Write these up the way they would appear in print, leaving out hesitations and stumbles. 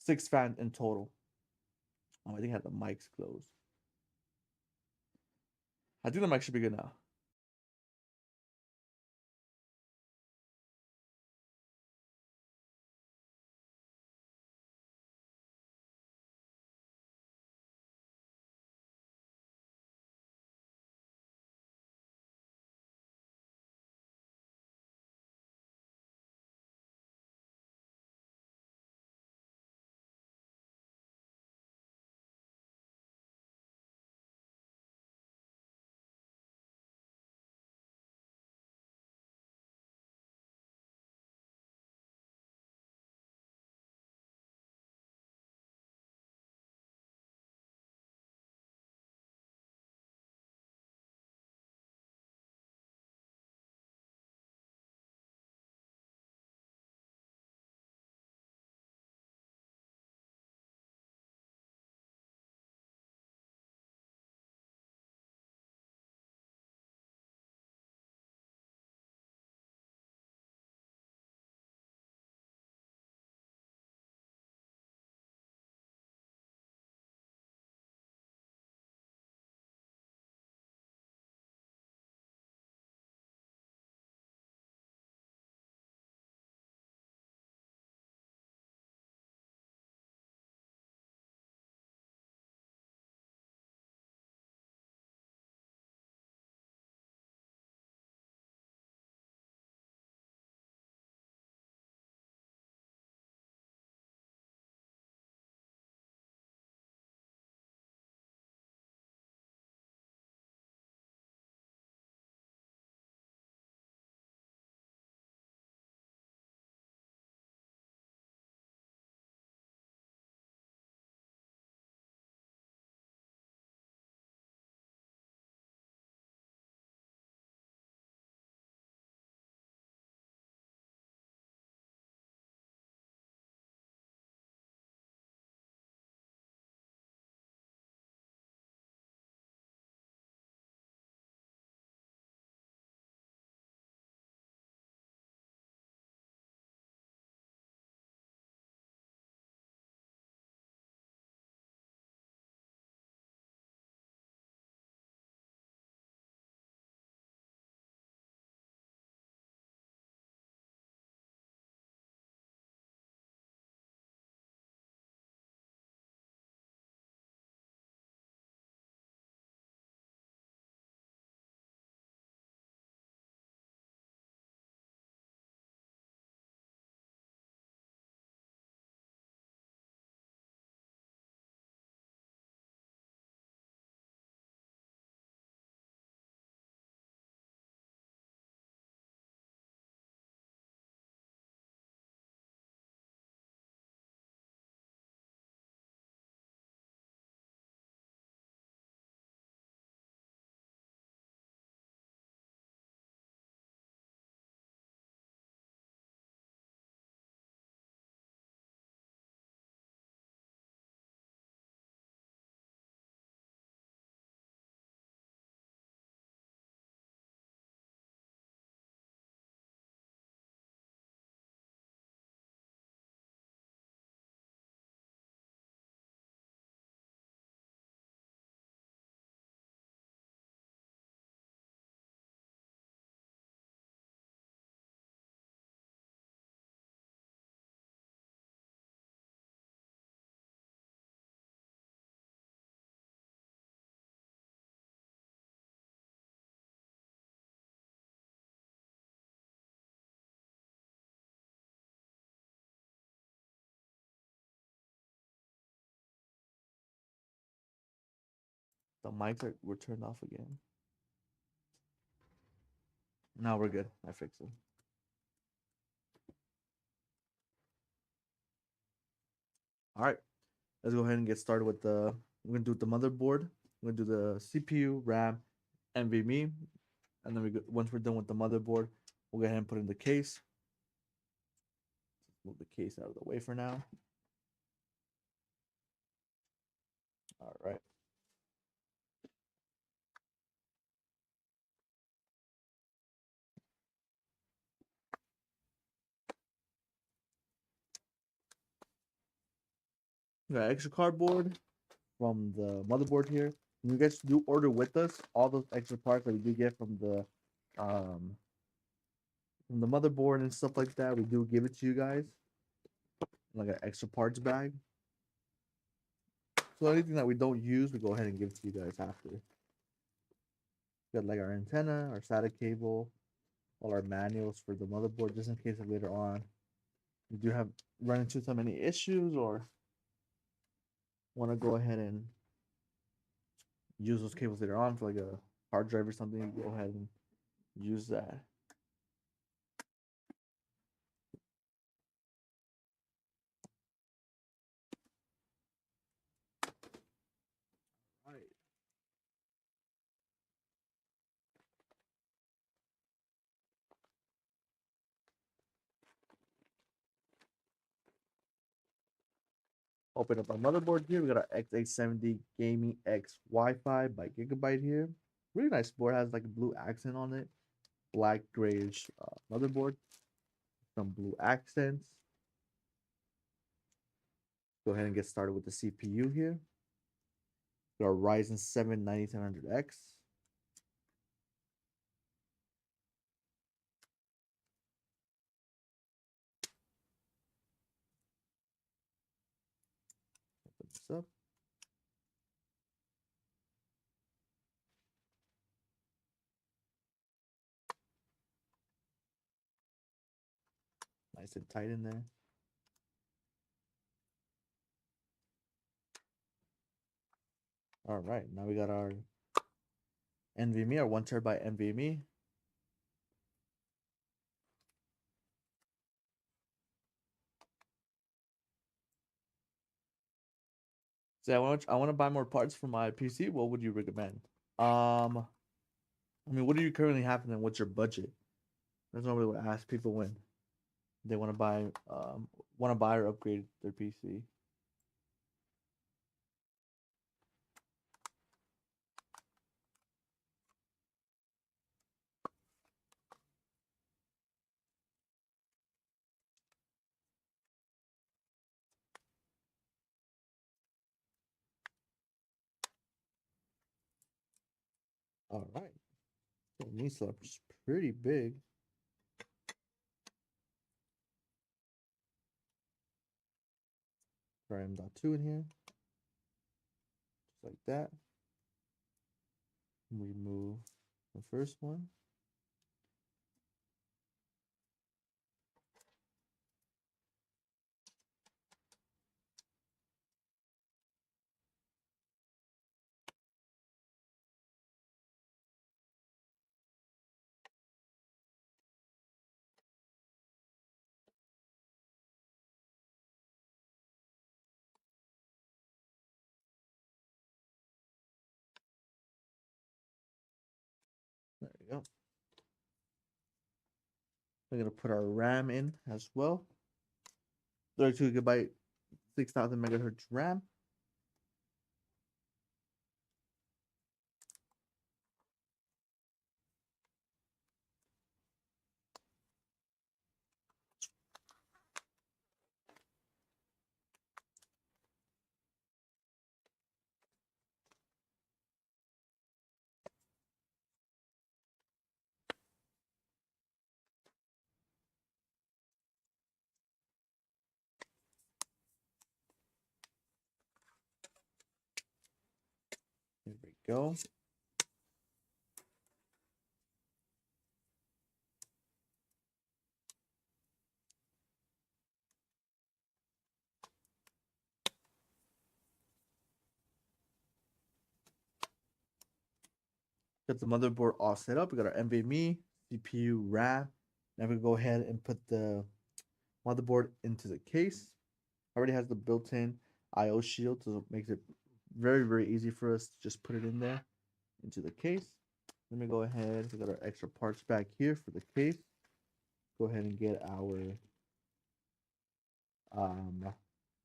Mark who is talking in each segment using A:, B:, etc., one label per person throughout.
A: 6 fans in total. I think I had the mics closed. I think the mic should be good now. The mics were turned off again. Now we're good. I fixed it. All right. Let's go ahead and get started with the. We're gonna do the motherboard. We're gonna do the CPU, RAM, NVMe, and then once we're done with the motherboard, we'll go ahead and put in the case. Move the case out of the way for now. All right. We got extra cardboard from the motherboard here. When you guys do order with us, all those extra parts that we do get um from the motherboard and stuff like that, we do give it to you guys like an extra parts bag. So anything that we don't use, we go ahead and give it to you guys after. We got like our antenna, our SATA cable, all our manuals for the motherboard, just in case that later on you do have run into so many issues or want to go ahead and use those cables later on for like a hard drive or something. Go ahead and use that. All right. Open up our motherboard here. We got our X870 Gaming X Wi-Fi by Gigabyte here. Really nice board. Has like a blue accent on it. Black grayish motherboard. Some blue accents. Go ahead and get started with the CPU here. Got our Ryzen 7 9700X. Open this up. Nice and tight in there. All right, now we got our NVMe, our 1 TB NVMe. So I want to buy more parts for my PC. What would you recommend? I mean, what do you currently have, and then what's your budget? That's normally what I ask people when they want to buy or upgrade their PC. All right, so knee slab is pretty big. Try M.2 in here, just like that. Remove the first one. There we go. We're gonna put our RAM in as well. 32 GB, 6000 megahertz RAM. There we go. Got the motherboard all set up. We got our NVMe, CPU, RAM. Now we go ahead and put the motherboard into the case. Already has the built-in I/O shield, so it makes it very, very easy for us to just put it in there into the case. Let me go ahead. We got our extra parts back here for the case. Go ahead and get our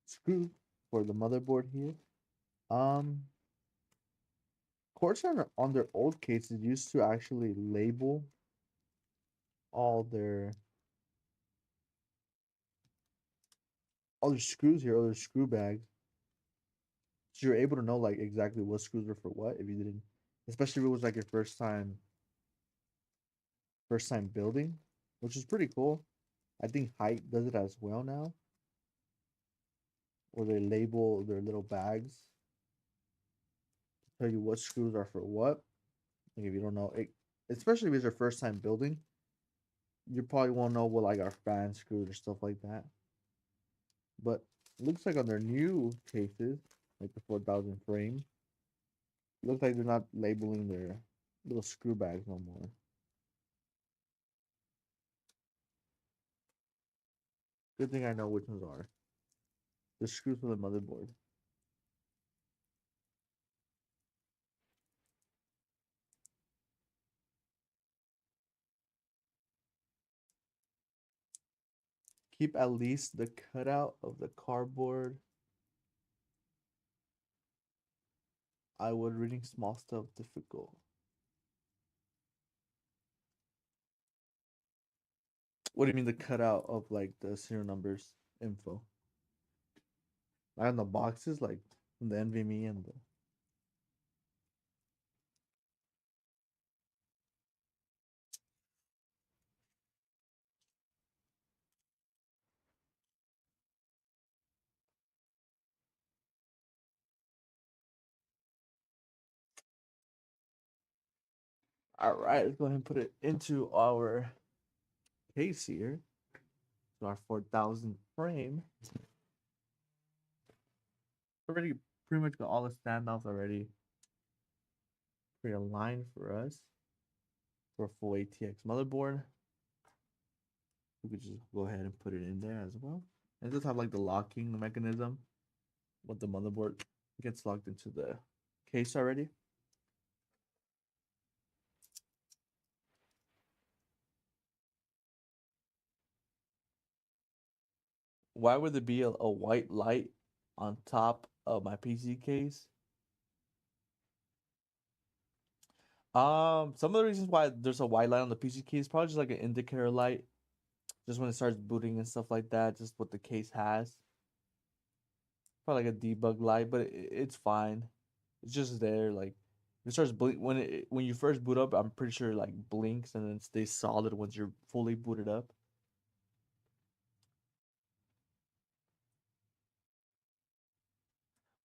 A: screw for the motherboard here. Corsair on their old cases used to actually label all their screws here, all their screw bags. So you're able to know like exactly what screws are for what if you didn't, especially if it was like your first time building, which is pretty cool. I think Height does it as well now, where they label their little bags, tell you what screws are for what. Like if you don't know it, especially if it's your first time building, you probably won't know what like our fan screws or stuff like that. But it looks like on their new cases, like the 4000 frame, it looks like they're not labeling their little screw bags no more. Good thing I know which ones are. The screws for the motherboard. Keep at least the cutout of the cardboard. I would reading small stuff difficult. What do you mean the cutout of like the serial numbers info? Like on the boxes, like the NVMe and the. All right, let's go ahead and put it into our case here. So our 4000 frame. Already pretty much got all the standoffs already pre-aligned for us for a full ATX motherboard. We could just go ahead and put it in there as well. And it does have like the locking mechanism with the motherboard gets locked into the case already. Why would there be a white light on top of my PC case? Some of the reasons why there's a white light on the PC case is probably just like an indicator light, just when it starts booting and stuff like that. Just what the case has, probably like a debug light, but it's fine. It's just there. Like it starts blink when you first boot up. I'm pretty sure it, like blinks and then stays solid once you're fully booted up.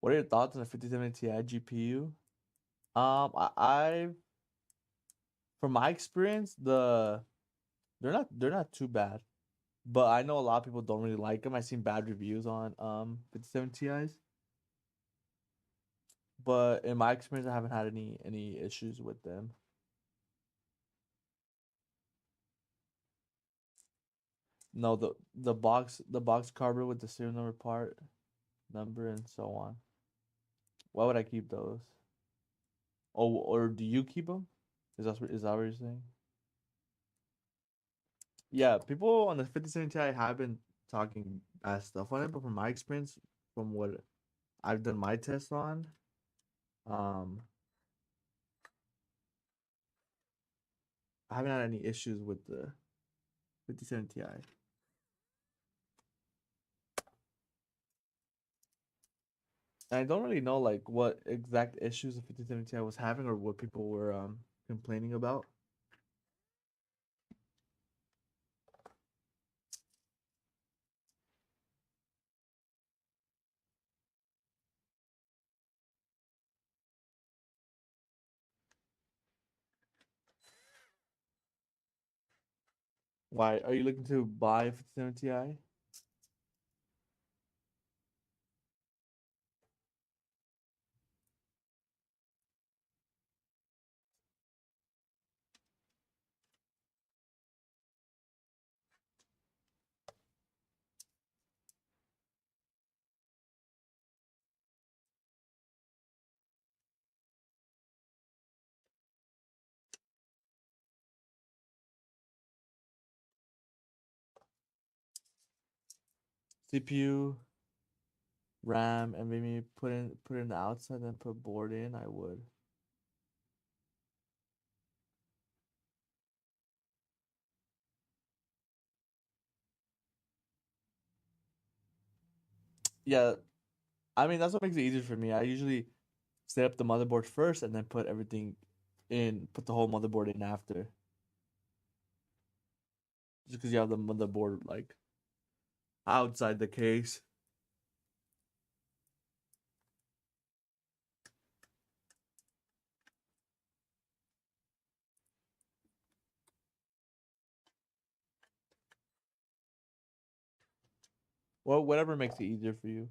A: What are your thoughts on the 5070 Ti GPU? I from my experience, they're not too bad, but I know a lot of people don't really like them. I've seen bad reviews on 57 Ti's, but in my experience, I haven't had any issues with them. No, the box cover with the serial number part number and so on. Why would I keep those? Oh, or do you keep them? Is that what you're saying? Yeah, people on the 57 Ti have been talking bad stuff on it, but from my experience, from what I've done my test on, um, I haven't had any issues with the 57 Ti. And I don't really know like what exact issues the 57 Ti was having or what people were complaining about. Why are you looking to buy a 57 Ti? CPU, RAM, and maybe put in the outside and put board in. I would. Yeah, I mean, that's what makes it easier for me. I usually set up the motherboard first and then put everything in, put the whole motherboard in after. Just because you have the motherboard like outside the case. Well, whatever makes it easier for you.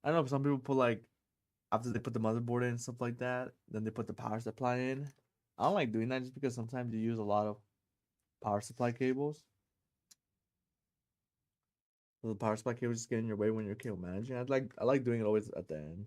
A: I know some people put like after they put the motherboard in and stuff like that, then they put the power supply in. I don't like doing that just because sometimes you use a lot of power supply cables. So the power supply cables just get in your way when you're cable managing. I like doing it always at the end.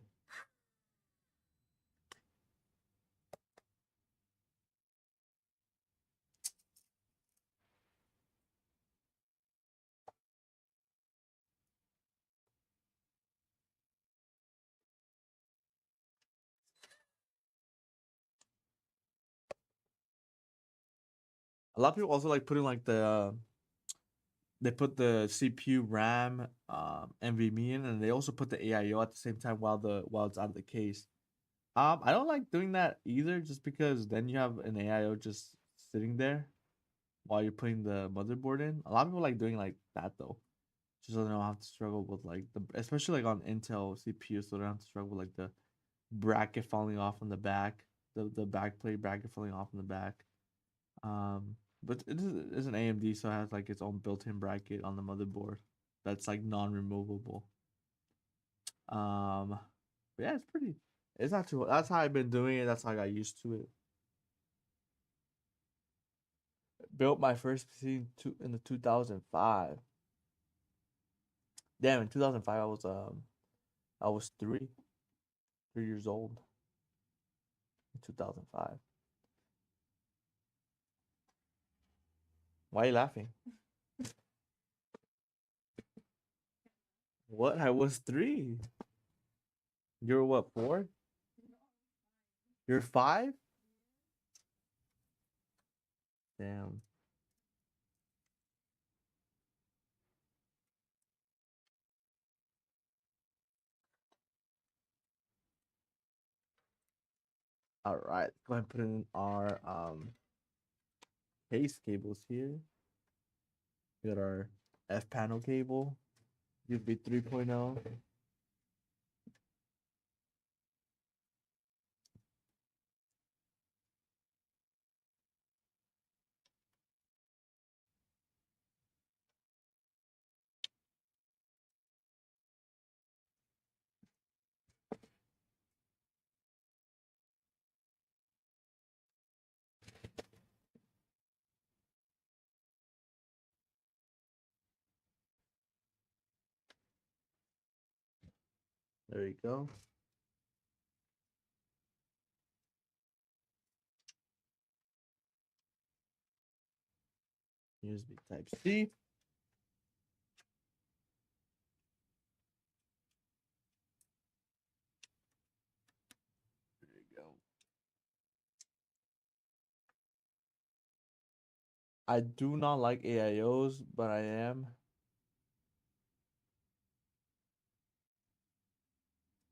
A: A lot of people also like putting like they put the CPU, RAM, NVMe in, and they also put the AIO at the same time while it's out of the case. I don't like doing that either, just because then you have an AIO just sitting there while you're putting the motherboard in. A lot of people like doing like that though, just so they don't have to struggle with like especially like on Intel CPU, so they don't have to struggle with like the bracket falling off on the back, the back plate bracket falling off on the back. Um, but it's an AMD, so it has like its own built-in bracket on the motherboard that's like non-removable. Um, but yeah, it's pretty. It's not too. That's how I've been doing it. That's how I got used to it. Built my first PC in the 2005. Damn, in 2005 I was 3 years old in 2005. Why are you laughing? What? I was 3. You're what, 4? You're 5? Damn. All right. Go ahead and put in our case cables here. We got our F panel cable, USB 3.0. There you go. USB Type C. There you go. I do not like AIOs, but I am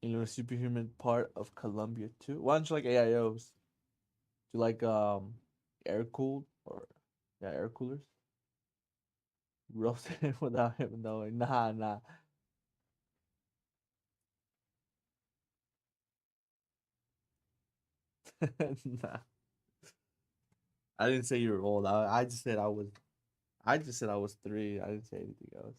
A: a superhuman part of Columbia too. Why don't you like AIOs? Do you like air cooled or yeah, air coolers? Roasted without him knowing. Nah, nah. Nah. I didn't say you were old. I just said I was 3. I didn't say anything else.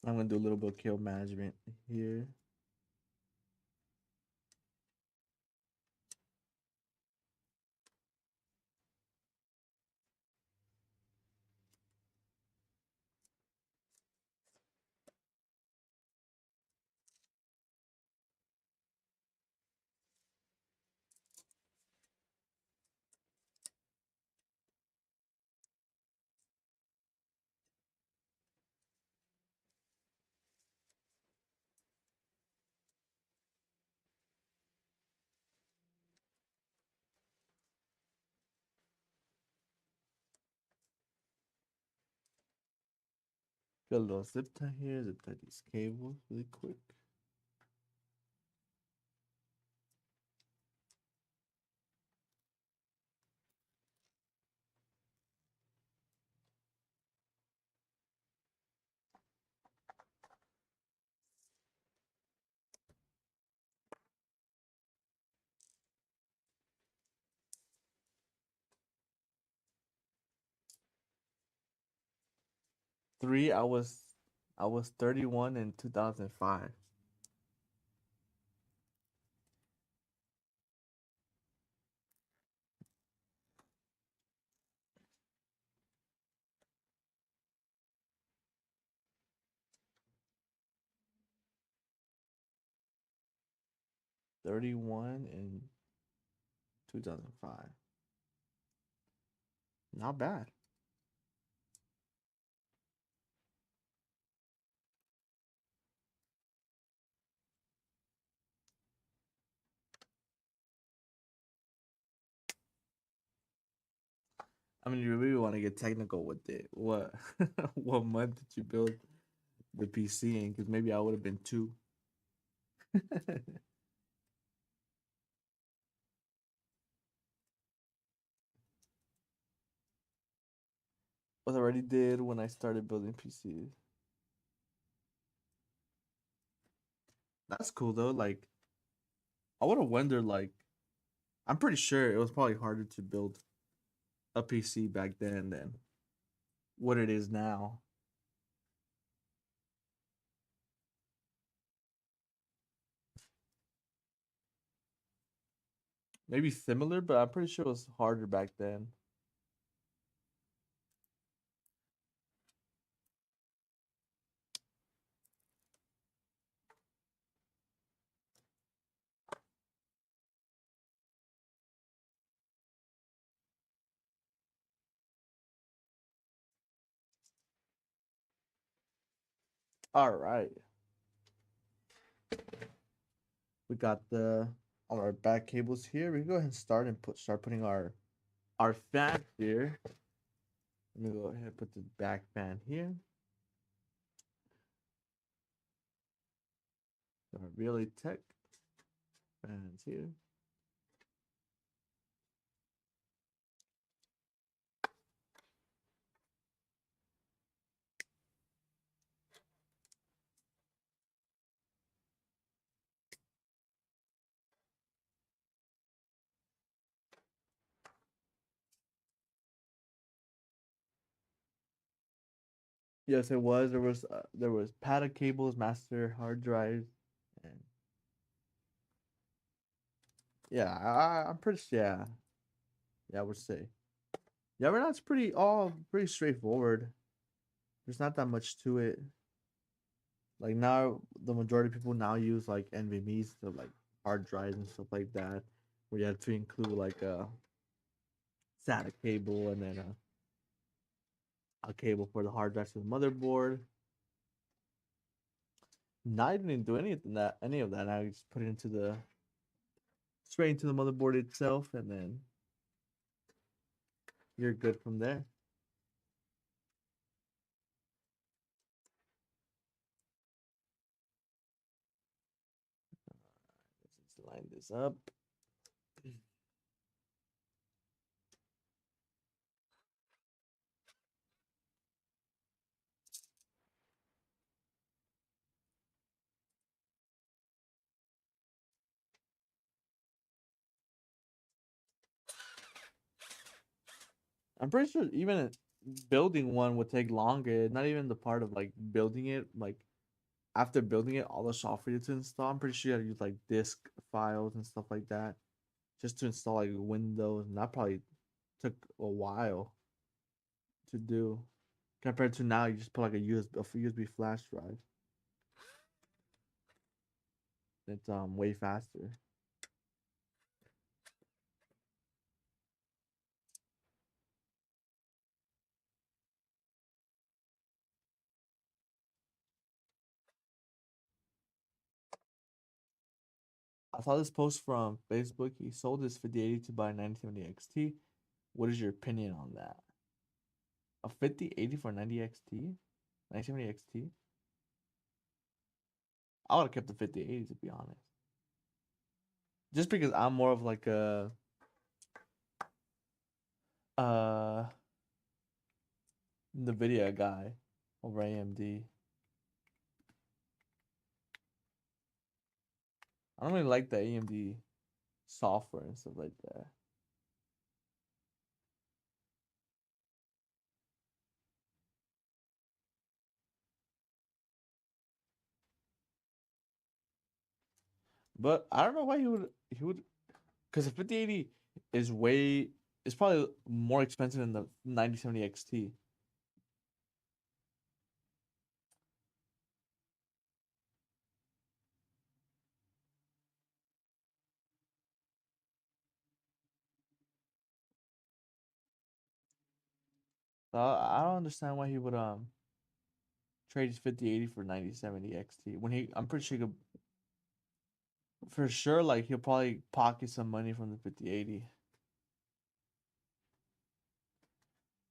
A: I'm gonna do a little bit of cable management here. Got a little zip tie here. Zip tie these cables really quick. Three, I was 31 in 2005. 31 in 2005. Not bad. I mean, you really want to get technical with it. What what month did you build the PC in? Because maybe I would have been two. What I already did when I started building PCs. That's cool though. Like, I would have wondered. Like, I'm pretty sure it was probably harder to build a PC back then than what it is now. Maybe similar, but I'm pretty sure it was harder back then. All right, we got the all our back cables here. We can go ahead and start putting our fan here. Let me go ahead and put the back fan here. Our Relay Tech fans here. Yes, it was. There was PATA cables, master hard drives, and yeah, I'm pretty yeah, I would say yeah, but that's pretty all pretty straightforward. There's not that much to it. Like now, the majority of people now use like NVMe's to like hard drives and stuff like that, where you have to include like a SATA cable and then a cable for the hard drive to the motherboard. Now I didn't do any of that. I just put it into the straight into the motherboard itself, and then you're good from there. Let's just line this up. I'm pretty sure even building one would take longer. Not even the part of like building it, like after building it, all the software to install. I'm pretty sure you gotta use like disk files and stuff like that just to install like Windows, and that probably took a while to do compared to now. You just put like a USB flash drive. It's way faster. I saw this post from Facebook. He sold his 5080 to buy a 9070 XT. What is your opinion on that? A 5080 for 90 XT? 9070 XT? I would have kept the 5080 to be honest. Just because I'm more of like a uh NVIDIA guy over AMD. I don't really like the AMD software and stuff like that. But I don't know why he would because the 5080 is way it's probably more expensive than the 9070 XT. So I don't understand why he would trade his 5080 for 9070 XT when I'm pretty sure he could for sure like he'll probably pocket some money from the 5080.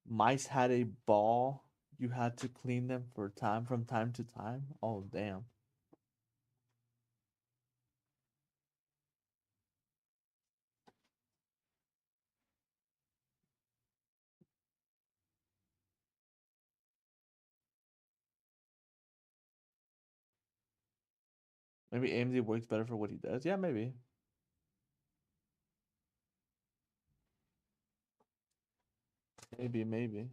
A: Mice had a ball. You had to clean them for time from time to time. Oh damn. Maybe AMD works better for what he does. Yeah, maybe. Maybe.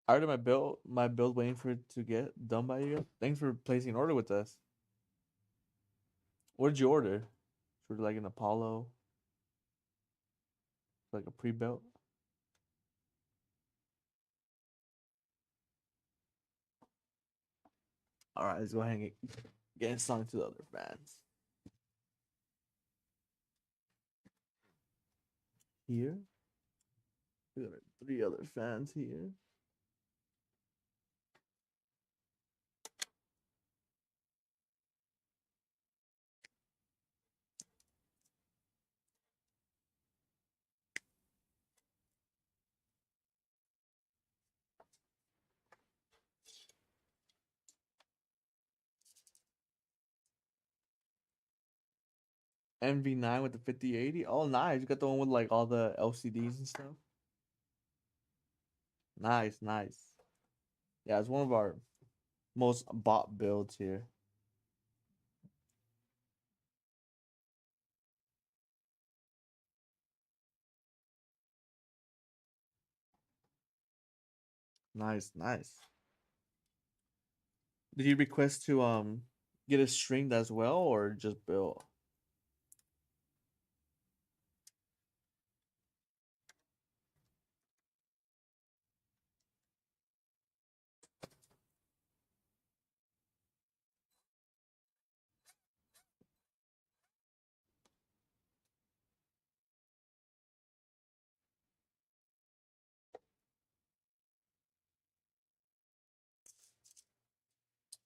A: I ordered my build waiting for it to get done by you. Thanks for placing an order with us. What did you order? Sort of like an Apollo, like a pre-built. All right, let's go ahead and get inside to the other fans. Here, we got 3 other fans here. NV9 with the 5080. Oh, nice. You got the one with like all the LCDs and stuff. Nice. Yeah, it's one of our most bought builds here. Nice. Did you request to get it streamed as well or just built?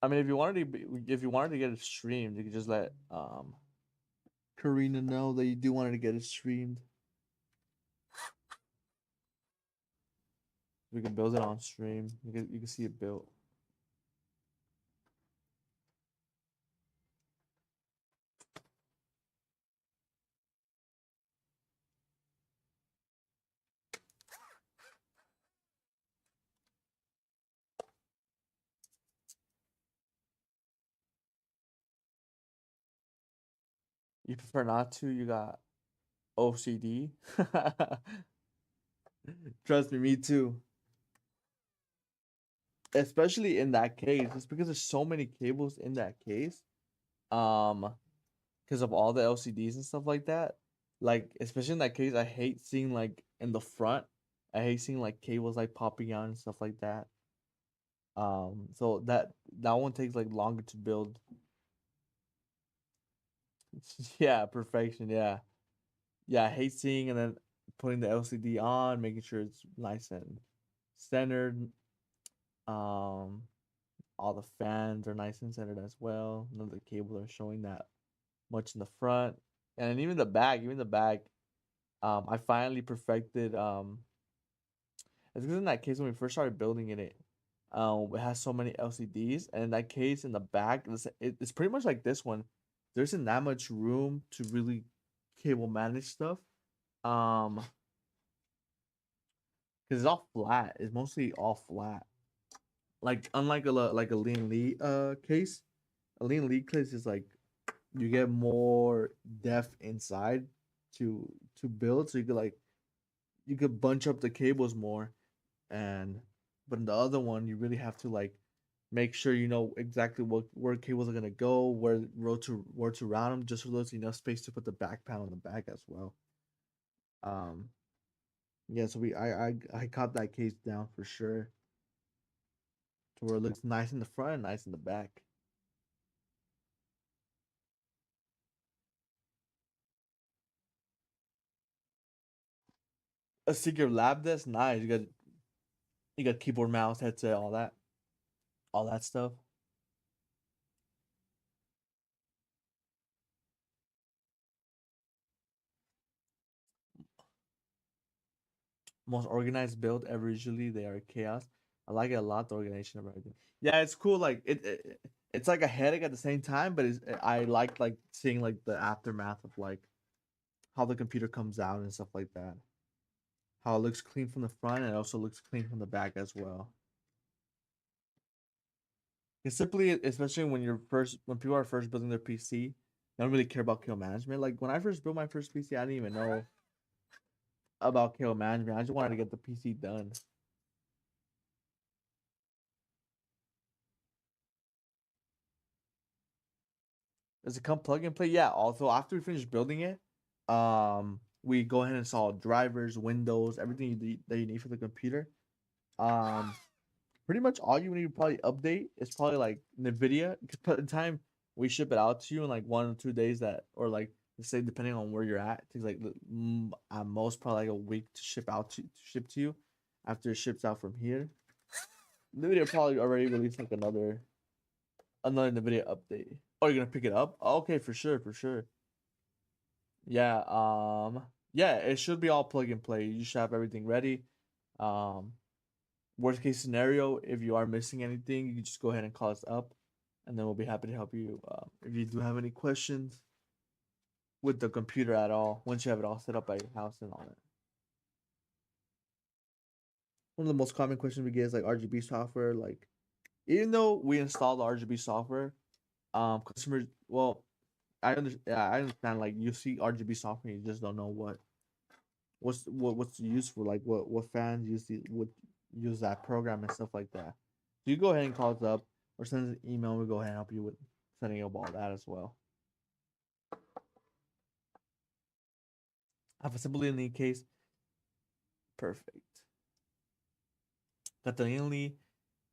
A: I mean, if you wanted to get it streamed, you could just let Karina know that you do want to get it streamed. We can build it on stream. You can see it built. You prefer not to? You got OCD. Trust me, me too. Especially in that case, it's because there's so many cables in that case. Um, because of all the LCDs and stuff like that. Like especially in that case, I hate seeing like in the front. I hate seeing like cables like popping out and stuff like that. So that one takes like longer to build. Yeah, perfection. Yeah, yeah. I hate seeing and then putting the LCD on, making sure it's nice and centered. Um, all the fans are nice and centered as well. None of the cables are showing that much in the front, and even the back. Even the back. I finally perfected. It's because in that case when we first started building it, it has so many LCDs, and in that case in the back, it's pretty much like this one. There isn't that much room to really cable manage stuff. Um, because it's all flat. It's mostly all flat. Like unlike a lean Lee case, a lean Lee case is like you get more depth inside to build, so you could bunch up the cables more. And but in the other one you really have to like make sure you know exactly what where cables are gonna go, where to route them, just so there's enough space to put the back panel in the back as well. um yeah, so I caught that case down for sure to where it looks nice in the front and nice in the back. A secret lab desk, nice. You got keyboard, mouse, headset, all that stuff. Most organized build ever. Usually they are chaos. I like it a lot. The organization of everything. Yeah, it's cool. Like it's like a headache at the same time, but I like seeing like the aftermath of like how the computer comes out and stuff like that. How it looks clean from the front and it also looks clean from the back as well. It's simply, especially when people are first building their PC, they don't really care about kill management. Like when I first built my first PC, I didn't even know about kill management. I just wanted to get the PC done. Does it come plug and play? Yeah. Also, after we finish building it, we go ahead and install drivers, Windows, everything that you need for the computer. Um, Pretty much all you need to probably update is probably like NVIDIA. Because by the time we ship it out to you in like 1 or 2 days, that or like let's say depending on where you're at, it takes like at most probably like a week to ship to you. After it ships out from here, NVIDIA probably already released like another NVIDIA update. Oh, you're gonna pick it up? Okay, for sure, for sure. Yeah, yeah, it should be all plug and play. You should have everything ready. Um, Worst case scenario, if you are missing anything, you can just go ahead and call us up, and then we'll be happy to help you. If you do have any questions with the computer at all, once you have it all set up at your house and all that. One of the most common questions we get is like RGB software. Like, even though we installed the RGB software, customers, well, yeah, I understand. Like, you see RGB software, you just don't know what's used for, like what fans would use that program and stuff like that. So you go ahead and call us up or send us an email. We'll go ahead and help you with setting up all that as well. Have a simple need case. Perfect. Got the only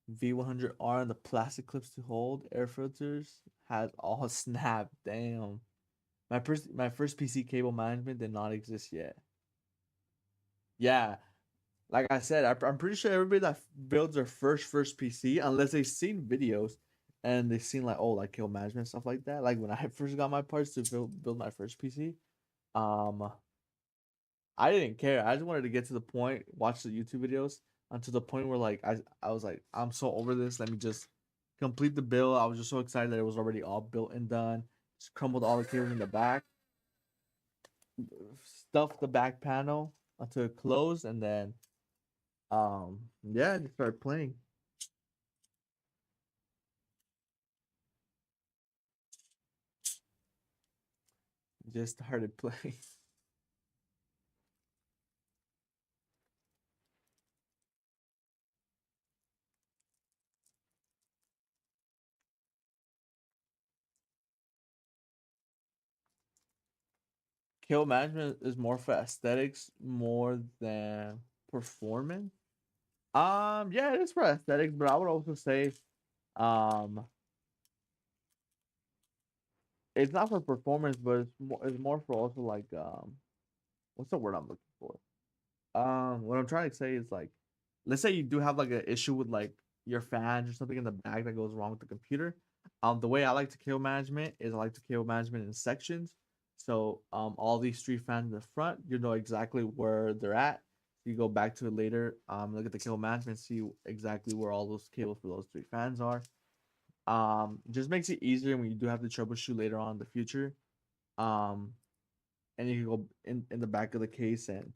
A: V100R and the plastic clips to hold air filters. Has all snap. Damn. My first PC cable management did not exist yet. Yeah, like I said, I'm pretty sure everybody that builds their first PC, unless they've seen videos and they've seen like like kill management stuff like that. Like when I first got my parts to build my first PC, um, I didn't care. I just wanted to get to the point, watch the YouTube videos until the point where like I was like, I'm so over this. Let me just complete the build. I was just so excited that it was already all built and done. Just crumbled all the cables in the back, stuffed the back panel until it closed, and then yeah, just started playing. Just started playing. cable management is more for aesthetics more than performance. Yeah, it is for aesthetics, but I would also say, um, it's not for performance, but it's more for also like what's the word I'm looking for? What I'm trying to say is like, let's say you do have like an issue with like your fans or something in the back that goes wrong with the computer. The way I like to cable management is I like to cable management in sections. So all these three fans in the front, you know exactly where they're at. You go back to it later. Look at the cable management, see exactly where all those cables for those three fans are. Just makes it easier when you do have to troubleshoot later on in the future. Um, and you can go in the back of the case and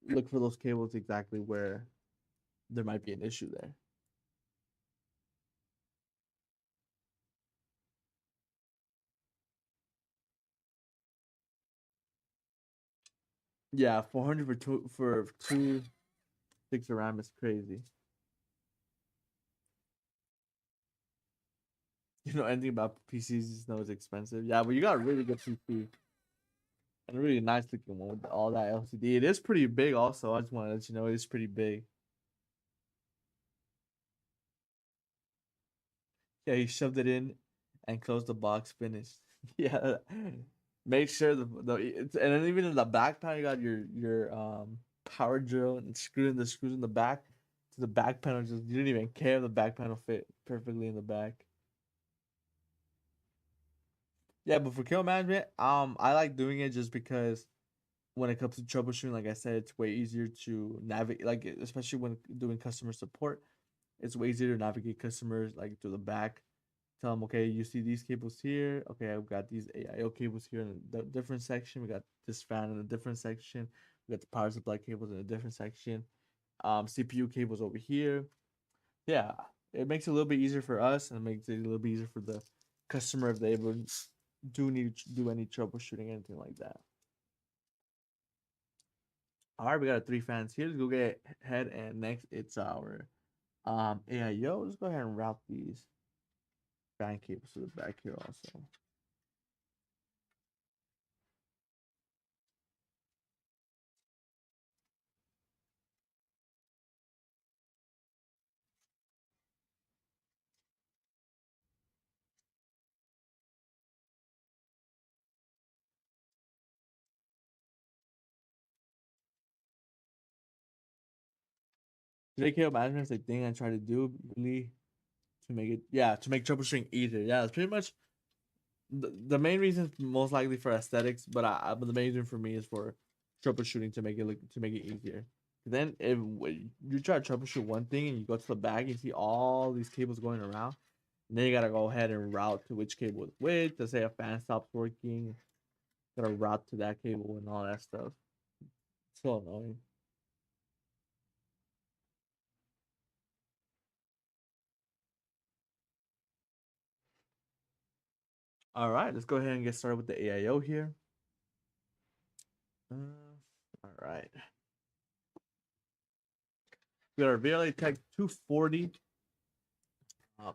A: look for those cables exactly where there might be an issue there. Yeah, 400 for two sticks of RAM is crazy. You know anything about PCs? You just know it's expensive. Yeah, but you got a really good PC and a really nice looking one with all that LCD. It is pretty big. Also, I just want to let you know it's pretty big. Yeah, he shoved it in and closed the box. Finished. Yeah, make sure and then even in the back panel you got your power drill and screwing the screws in the back to the back panel. Just you didn't even care if the back panel fit perfectly in the back. Yeah, but for kill management, I like doing it just because when it comes to troubleshooting, like I said, it's way easier to navigate. Like especially when doing customer support, it's way easier to navigate customers like to the back. Tell them, okay, you see these cables here. Okay, I've got these AIO cables here in a different section. We got this fan in a different section. We got the power supply cables in a different section. CPU cables over here. Yeah, it makes it a little bit easier for us and it makes it a little bit easier for the customer if they ever do need to do any troubleshooting, anything like that. All right, we got three fans here. Let's go get ahead and next it's our AIO. Let's go ahead and route these fan cables to the back here also. Today cable management is the thing I try to do really to make it, yeah, to make troubleshooting easier. Yeah, it's pretty much the main reason is most likely for aesthetics, but the main reason for me is for troubleshooting to make it easier. Then if you try to troubleshoot one thing and you go to the back, you see all these cables going around. And then you gotta go ahead and route to which cable is which. Let's say a fan stops working, gotta route to that cable and all that stuff. It's so annoying. All right, let's go ahead and get started with the AIO here. All right, we got our VLA Tech 240 uh,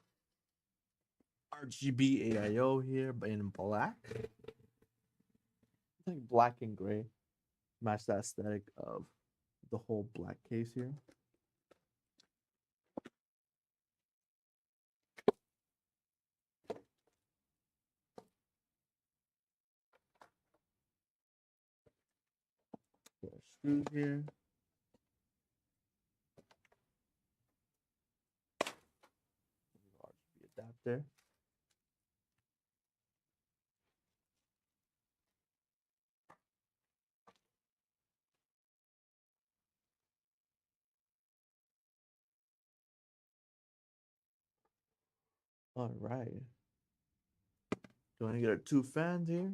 A: RGB AIO here, but in black. I think black and gray match the aesthetic of the whole black case here. Got our screws here. RGB adapter. All right. Going to get our two fans here.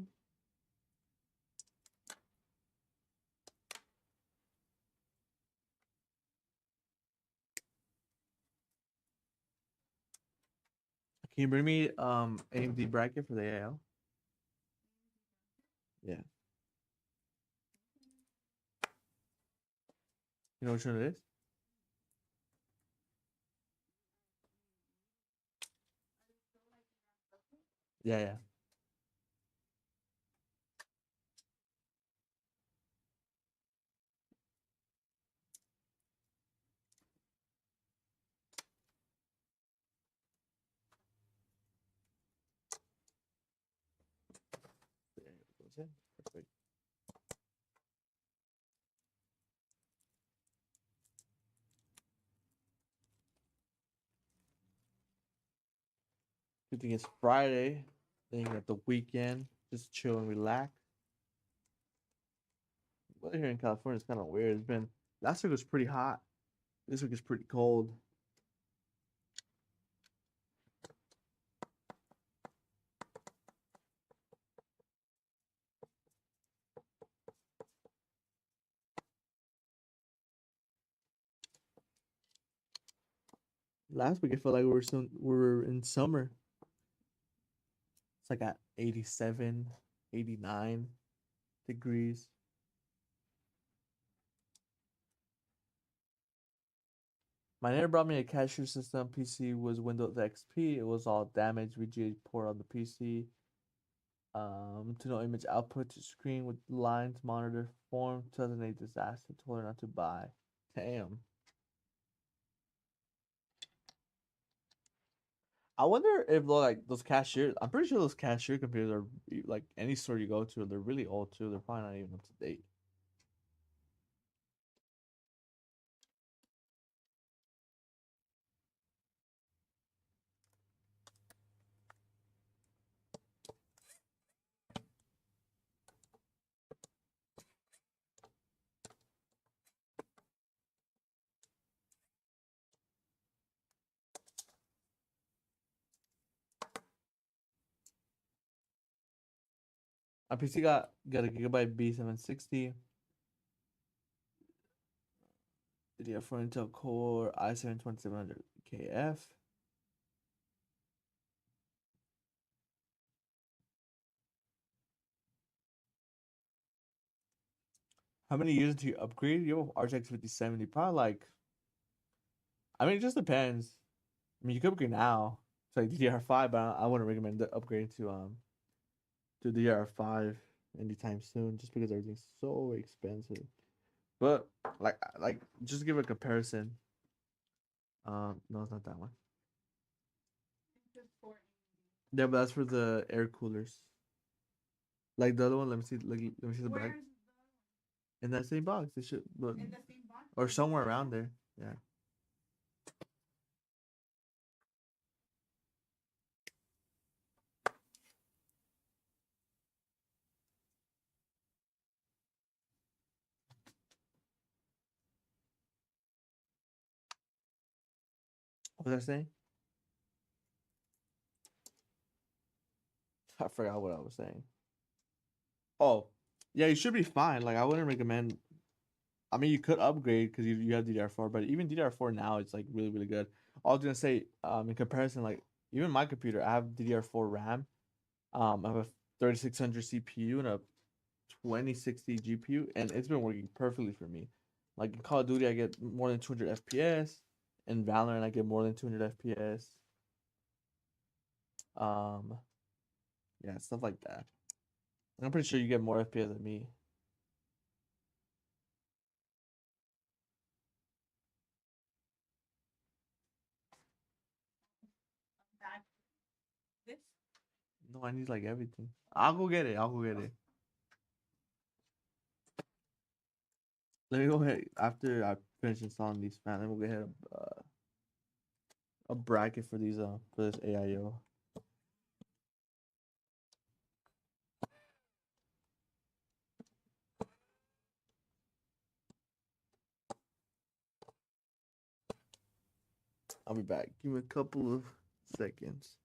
A: Can you bring me AMD bracket for the AL? Yeah. You know which one it is? Yeah, yeah. That's it. Perfect. Good thing it's Friday. Then you got the weekend. Just chill and relax. Weather here in California is kind of weird. It's been last week was pretty hot. This week is pretty cold. Last week I felt like we were in summer. It's like at 87, 89 degrees. My neighbor brought me a cashier system. PC was Windows XP. It was all damaged. VGA port on the PC. To no image output to screen with lines monitor form 2008 disaster. Told her not to buy. Damn. I wonder if like those cashier. I'm pretty sure those cashier computers are like any store you go to. They're really old too. They're probably not even up to date. My PC got a Gigabyte B760. DDR4 Intel Core i7 2700KF. How many years do you upgrade? You have RTX 5070. Probably like. I mean, it just depends. I mean, you could upgrade now to like DDR5, but I wouldn't recommend upgrading to DDR5 anytime soon, just because everything's so expensive. But like just to give a comparison. No, it's not that one. Yeah, but that's for the air coolers. Like the other one, let me see. Let me see the back. In that same box, it should, but or somewhere around there. Yeah. What was I saying? I forgot what I was saying. Oh, yeah, you should be fine. Like I wouldn't recommend. I mean, you could upgrade because you have DDR4, but even DDR4 now it's like really really good. I was gonna say, in comparison, like even my computer, I have DDR4 RAM. I have a 3600 CPU and a 2060 GPU, and it's been working perfectly for me. Like in Call of Duty, I get more than 200 FPS. In Valorant, I get more than 200 FPS. Um, yeah, stuff like that. I'm pretty sure you get more FPS than me. No, I need like everything. I'll go get it. I'll go get it. Let me go ahead after I finish installing these fans. Let me go ahead a bracket for this AIO. I'll be back. Give me a couple of seconds.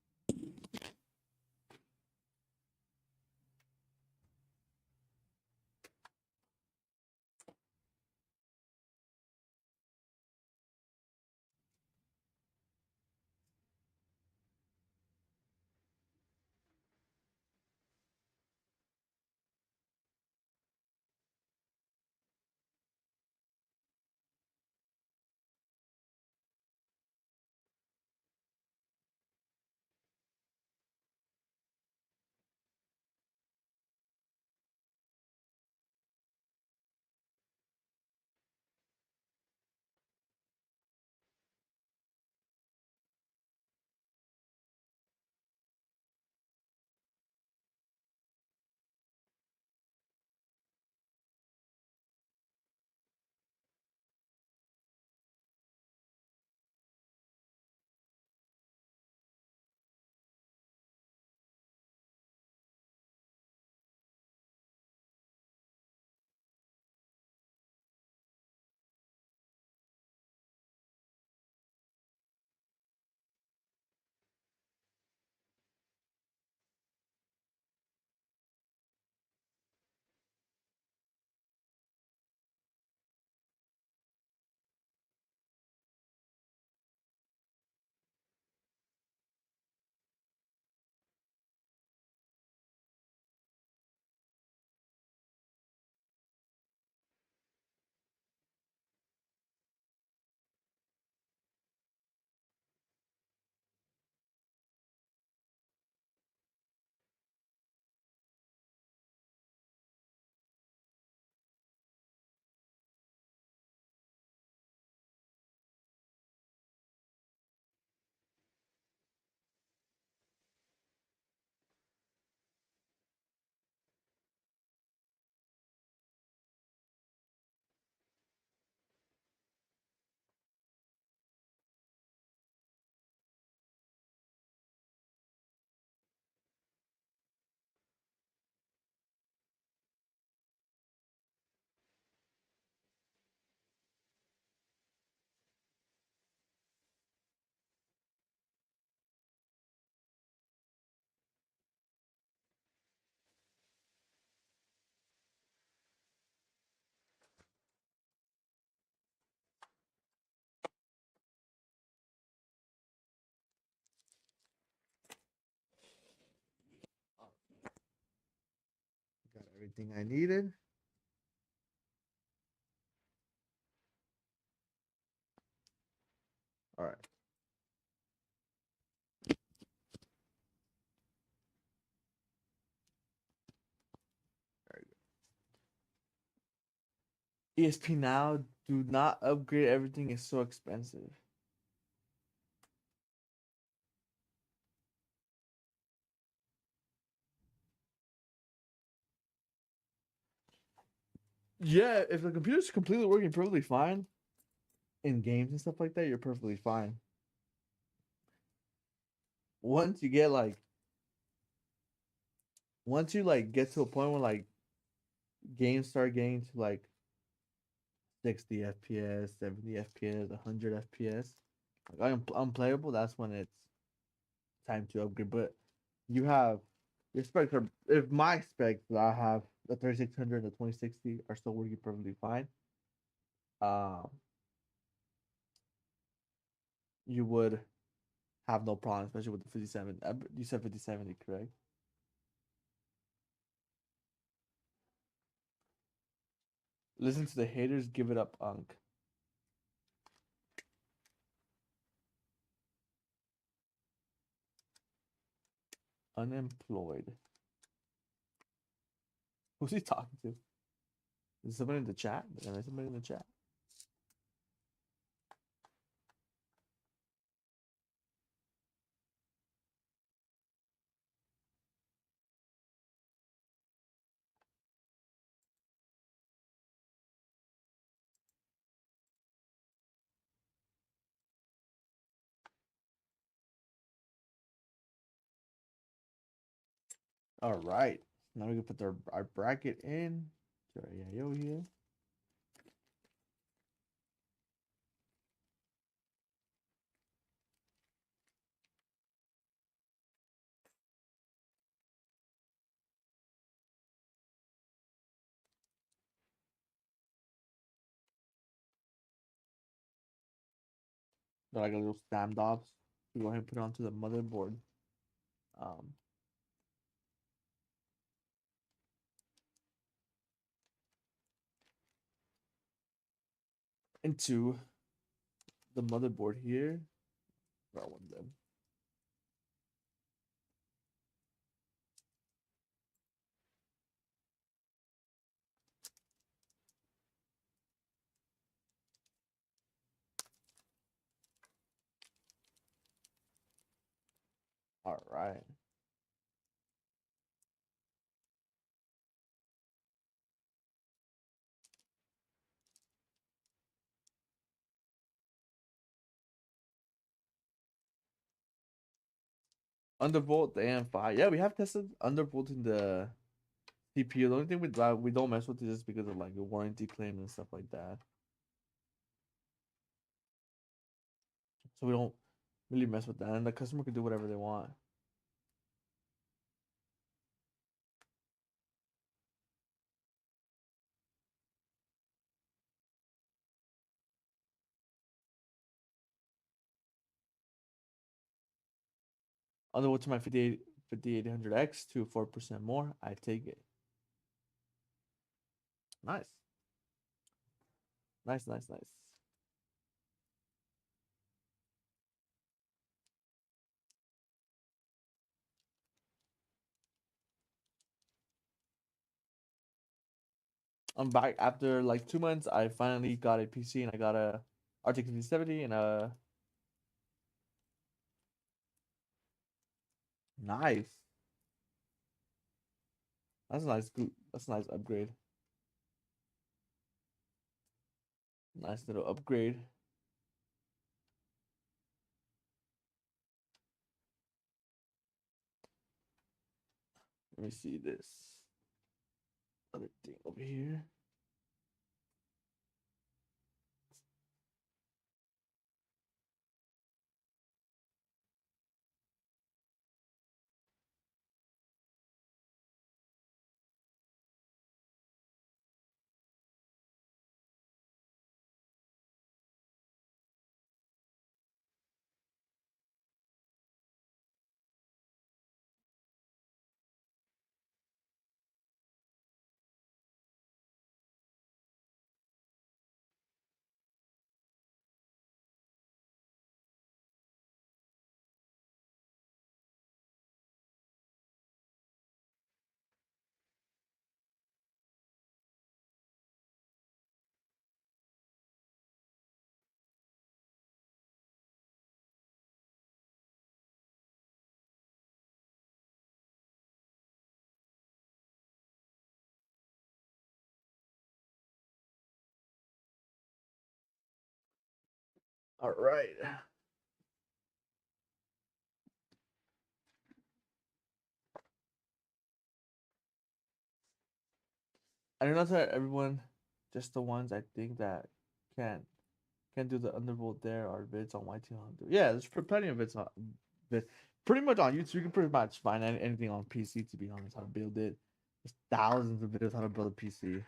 A: everything I needed. All right. ESP now, do not upgrade everything. It's so expensive. Yeah, if the computer's completely working perfectly fine in games and stuff like that, you're perfectly fine. Once you get like, once you like get to a point where like games start getting to like 60 FPS, 70 FPS, 100 FPS, like unplayable, that's when it's time to upgrade. But you have your specs are, if my specs that I have, the 3600 and the 2060 are still working perfectly fine, um, you would have no problem, especially with the 57. You said 5070, correct? Listen to the haters, give it up, Unk. Unemployed. Who's he talking to? Is somebody in the chat? Is there somebody in the chat? All right. Now we can put our bracket in. Yeah, yo here. Got like a little standoffs. We go ahead and put it onto the motherboard. Um, into the motherboard here. Got one of them. All right. Undervolt the AM5. Yeah, we have tested undervolting the CPU. The only thing we don't mess with it is because of like a warranty claim and stuff like that. So we don't really mess with that, and the customer can do whatever they want. Undervolt to my 5800X to 4% more. I take it. Nice. Nice, nice, nice. I'm back after like 2 months. I finally got a PC and I got a RTX 5070 and a nice. That's a nice good. That's a nice upgrade. Nice little upgrade. Let me see this other thing over here. All right. I don't know that everyone, just the ones I think that can can do the underworld there are vids on YT100. Yeah, there's plenty of vids on vid, pretty much on YouTube. You can pretty much find anything on PC, to be honest, how to build it. There's thousands of videos how to build a PC.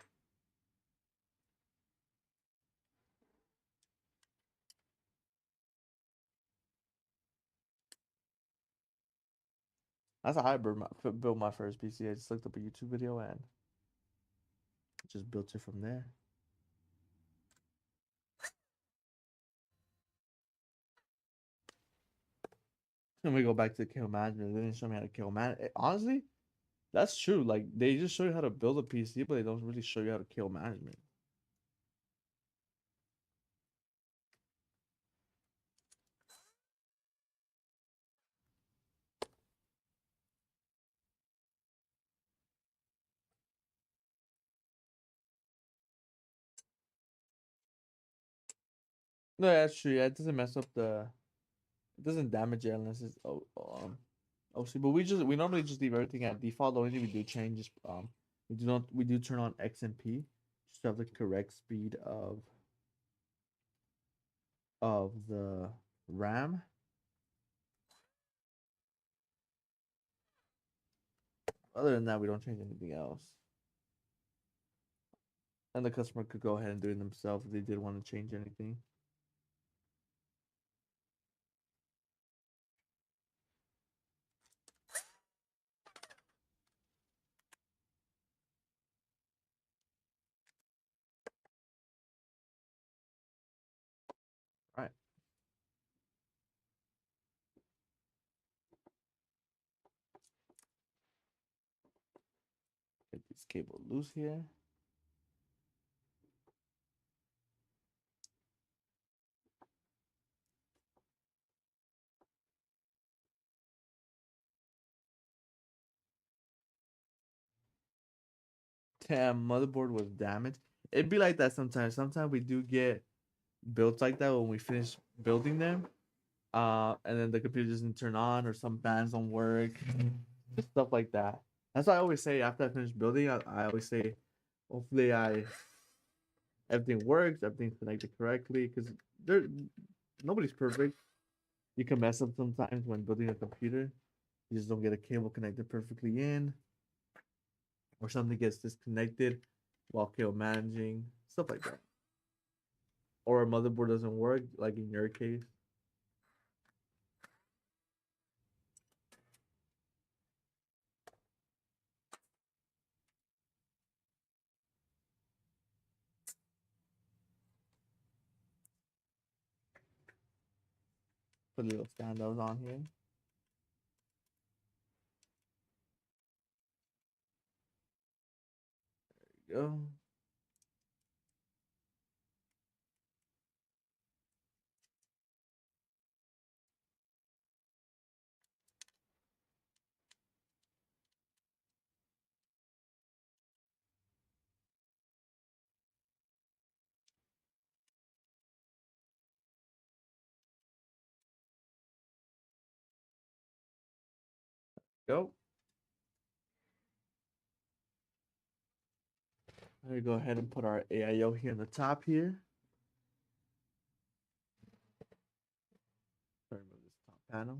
A: That's how I built my first PC. I just looked up a YouTube video and just built it from there. And we go back to kill management. They didn't show me how to kill man. Honestly, that's true. Like they just show you how to build a PC, but they don't really show you how to kill management. No, that's true. Yeah, it doesn't mess up the. It doesn't damage it unless it's OC. But we normally just leave everything at default. The only thing we do change is we do turn on XMP just to have the correct speed of the RAM. Other than that, we don't change anything else. And the customer could go ahead and do it themselves if they did want to change anything. Right. Get this cable loose here. Damn, motherboard was damaged. It'd be like that sometimes. Sometimes we do get builds like that when we finish building them. And then the computer doesn't turn on or some fans don't work, stuff like that. That's why I always say after I finish building, I always say, hopefully I everything works, everything's connected correctly, because there nobody's perfect. You can mess up sometimes when building a computer. You just don't get a cable connected perfectly in, or something gets disconnected while cable managing, stuff like that. Or a motherboard doesn't work, like in your case. Put a little stand that was on here. There you go. Go. Let me go ahead and put our AIO here in the top here. Sorry about this top panel.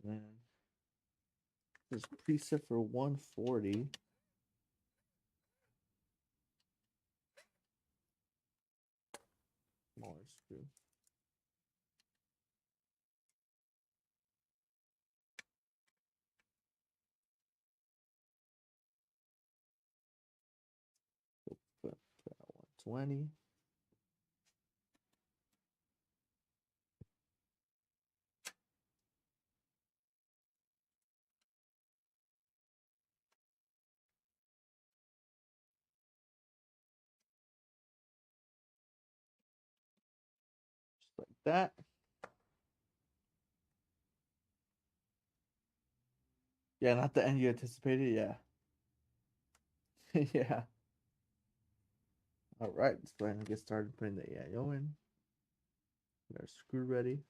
A: And this preset for 140. Smaller screw. Put 120. Just like that. Yeah, not the end you anticipated. Yeah. Yeah. All right, let's go ahead and get started putting the AIO in. Get our screw ready.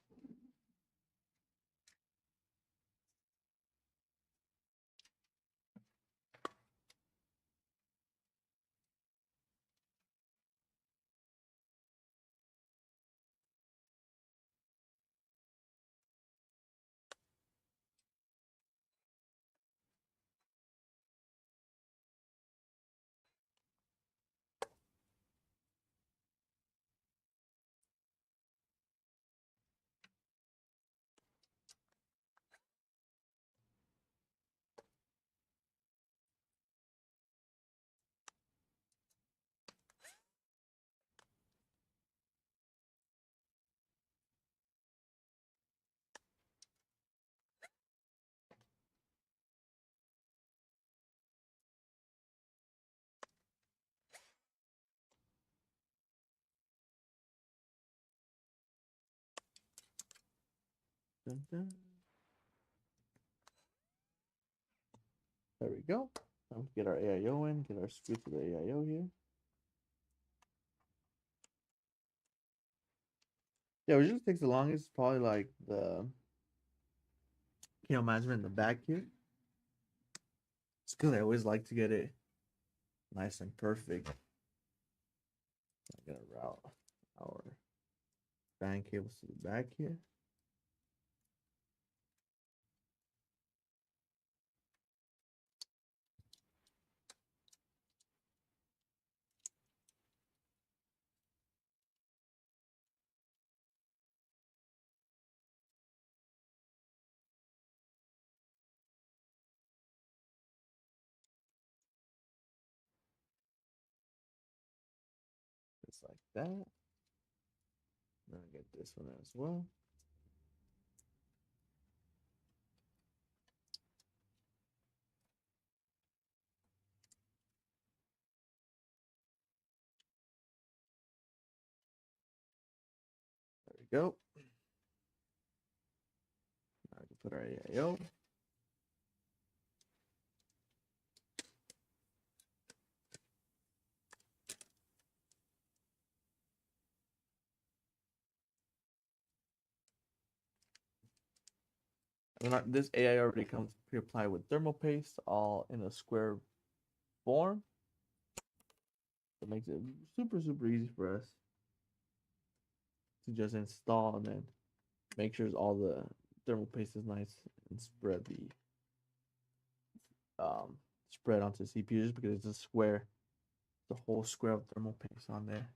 A: Dun, dun. There we go. Now get our AIO in, get our screw to the AIO here. Yeah, what usually takes the longest is probably like the management in the back here. It's because I always like to get it nice and perfect. I'm gonna route our fan cables to the back here. Just like that. Then I get this one as well. There we go. Now I can put our AIO. And this AI already comes pre-applied with thermal paste, all in a square form. It makes it super, super easy for us to just install and then make sure all the thermal paste is nice and spread onto the CPU just because it's a square, the whole square of thermal paste on there.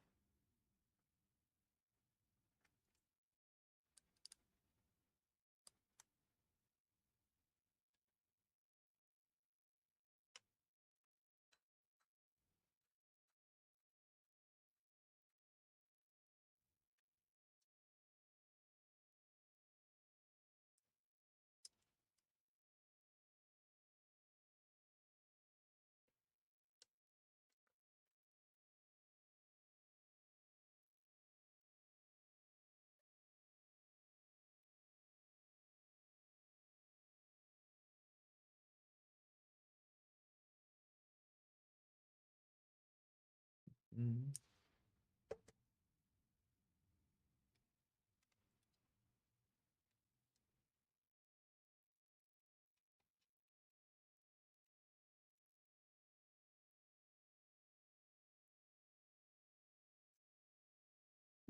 A: Mm-hmm.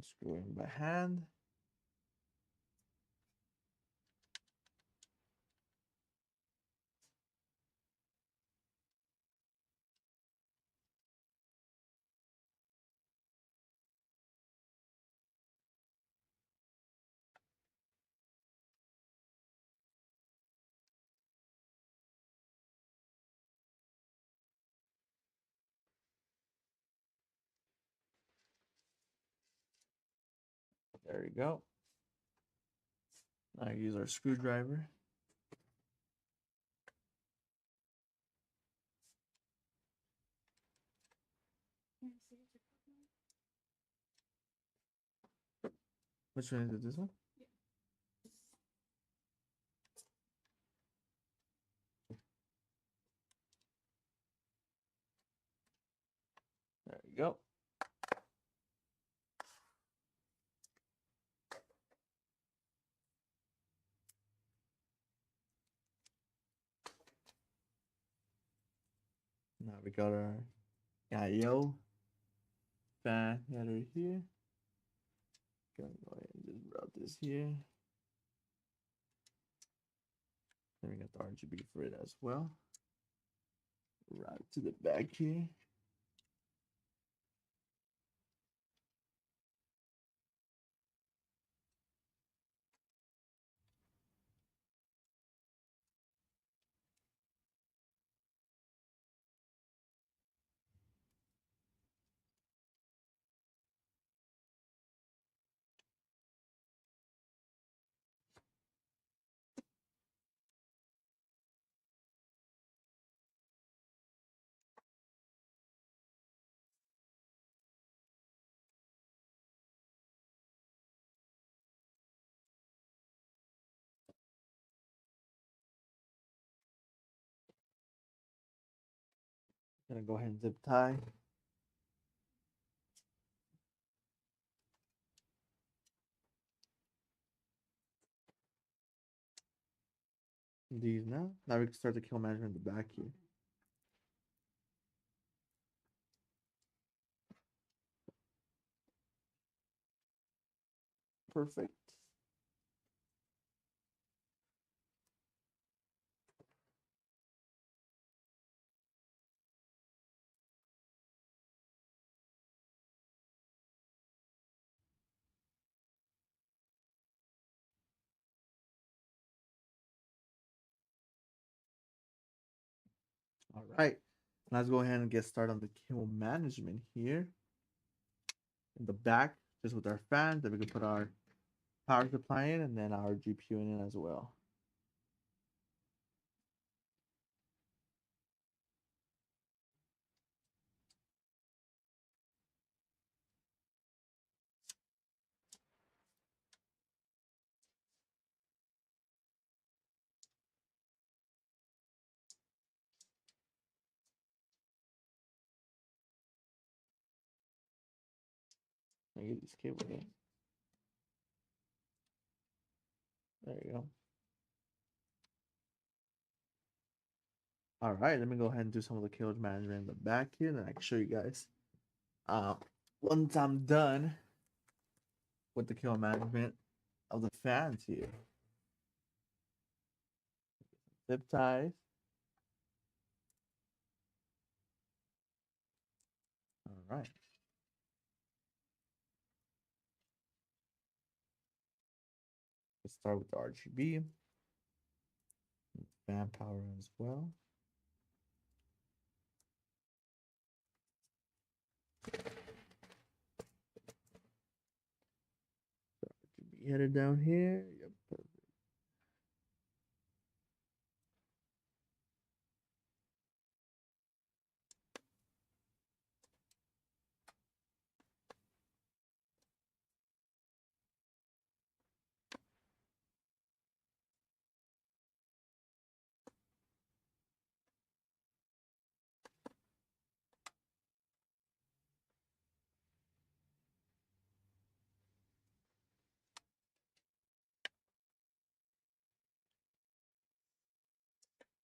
A: Screwing by hand. There we go. Now use our screwdriver. Which one is it? This one? go. Now we got our IO fan header here. Gonna go ahead and just route this here. Then we got the RGB for it as well. Route to the back here. Gonna go ahead and zip tie. These now. Now we can start the kill management in the back here. Perfect. All right. Let's go ahead and get started on the kill management here. In the back, just with our fans, then we can put our power supply in and then our GPU in it as well. Let me get this cable in. There you go. All right, let me go ahead and do some of the kill management in the back here, and then I can show you guys. Once I'm done with the kill management of the fans here, zip ties. All right. Let's start with the RGB, fan power as well. RGB headed down here. Yep, perfect.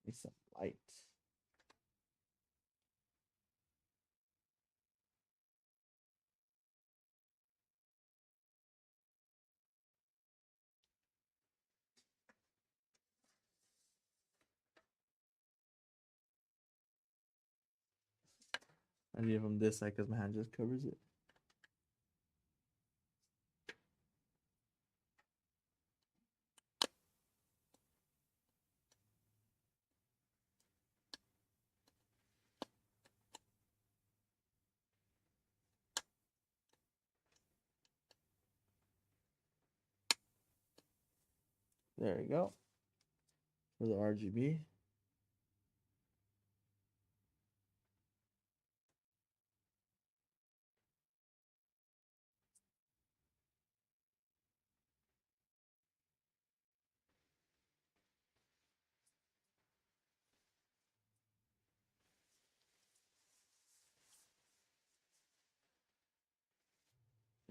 A: Need some light. I need it from this side because my hand just covers it. There we go. For the RGB.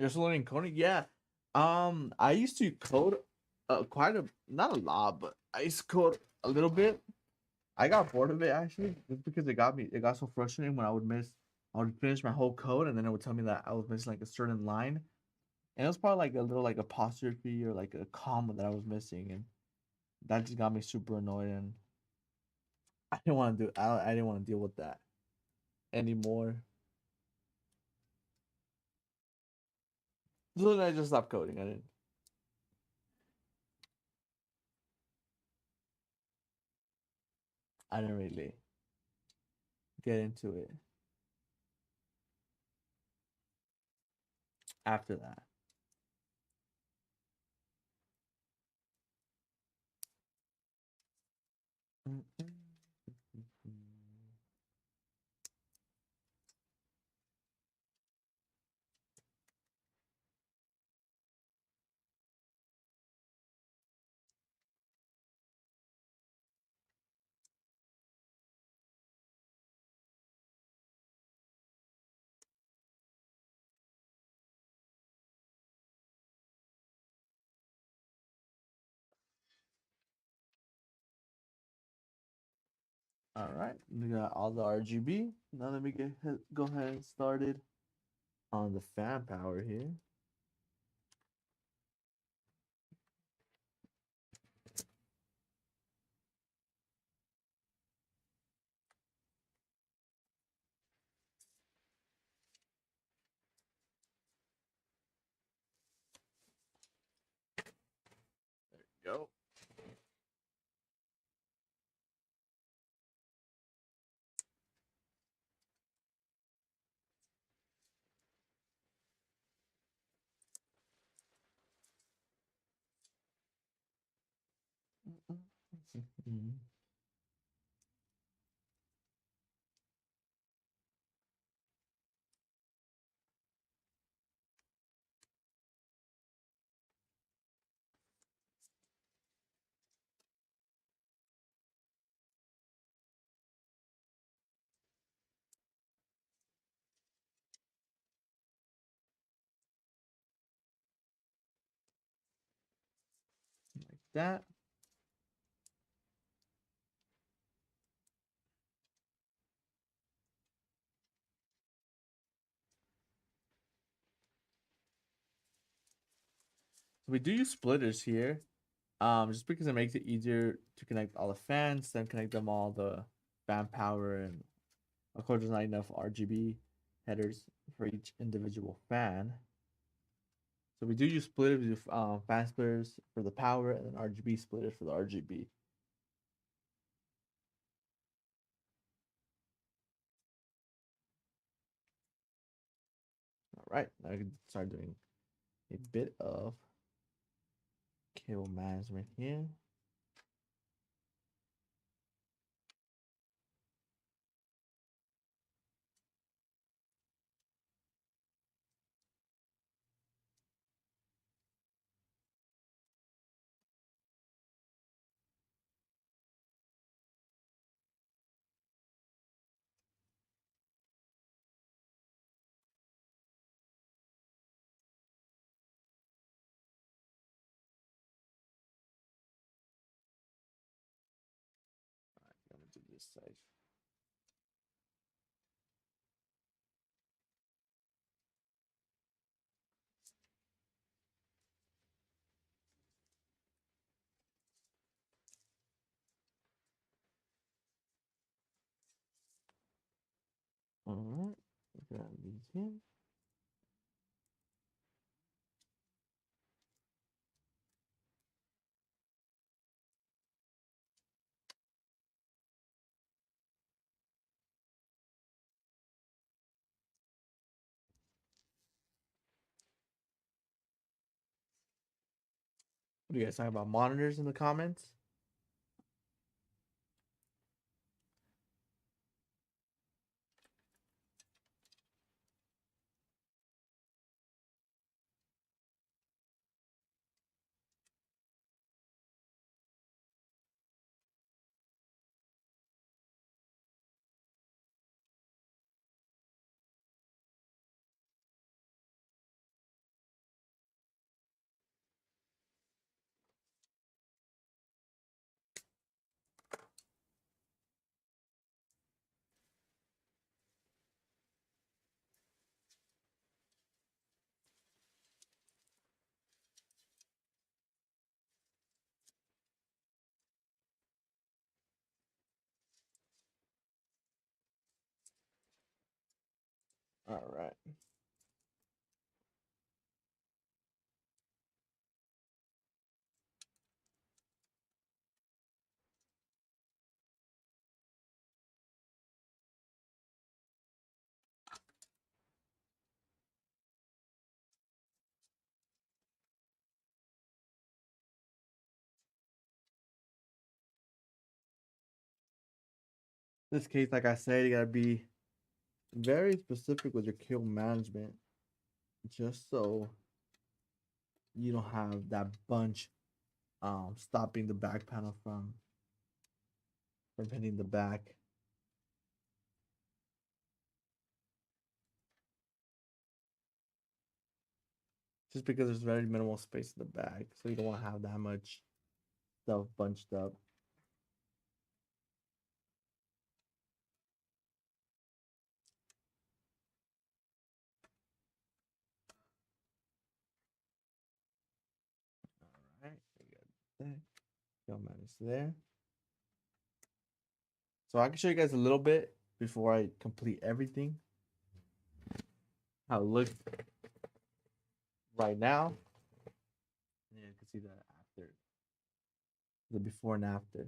A: You're still learning coding? Yeah. I used to code quite a not a lot, but I used to code a little bit. I got bored of it actually, just because it got so frustrating when I would finish my whole code and then it would tell me that I was missing like a certain line. And it was probably like a little like apostrophe or like a comma that I was missing, and that just got me super annoyed, and I didn't want to deal with that anymore. So then I just stopped coding. I didn't really get into it after that. All right, we got all the RGB. Now let me go ahead and started on the fan power here. Go. Like that. So we do use splitters here, just because it makes it easier to connect all the fans, then connect them all the fan power, and of course there's not enough RGB headers for each individual fan. So we do use splitters, we do fan splitters for the power, and then RGB splitters for the RGB. All right, now we can start doing a bit of cable management here. I'm gonna do this side. All right, grab these here. What do you guys talk about monitors in the comments? All right. This case, like I said, you gotta be very specific with your kill management, just so you don't have that bunch stopping the back panel from hitting the back. Just because there's very minimal space in the back, so you don't want to have that much stuff bunched up. All right, we got that. Kill manage there. So I can show you guys a little bit before I complete everything. How it looks right now. Yeah, you can see the after, the before and after.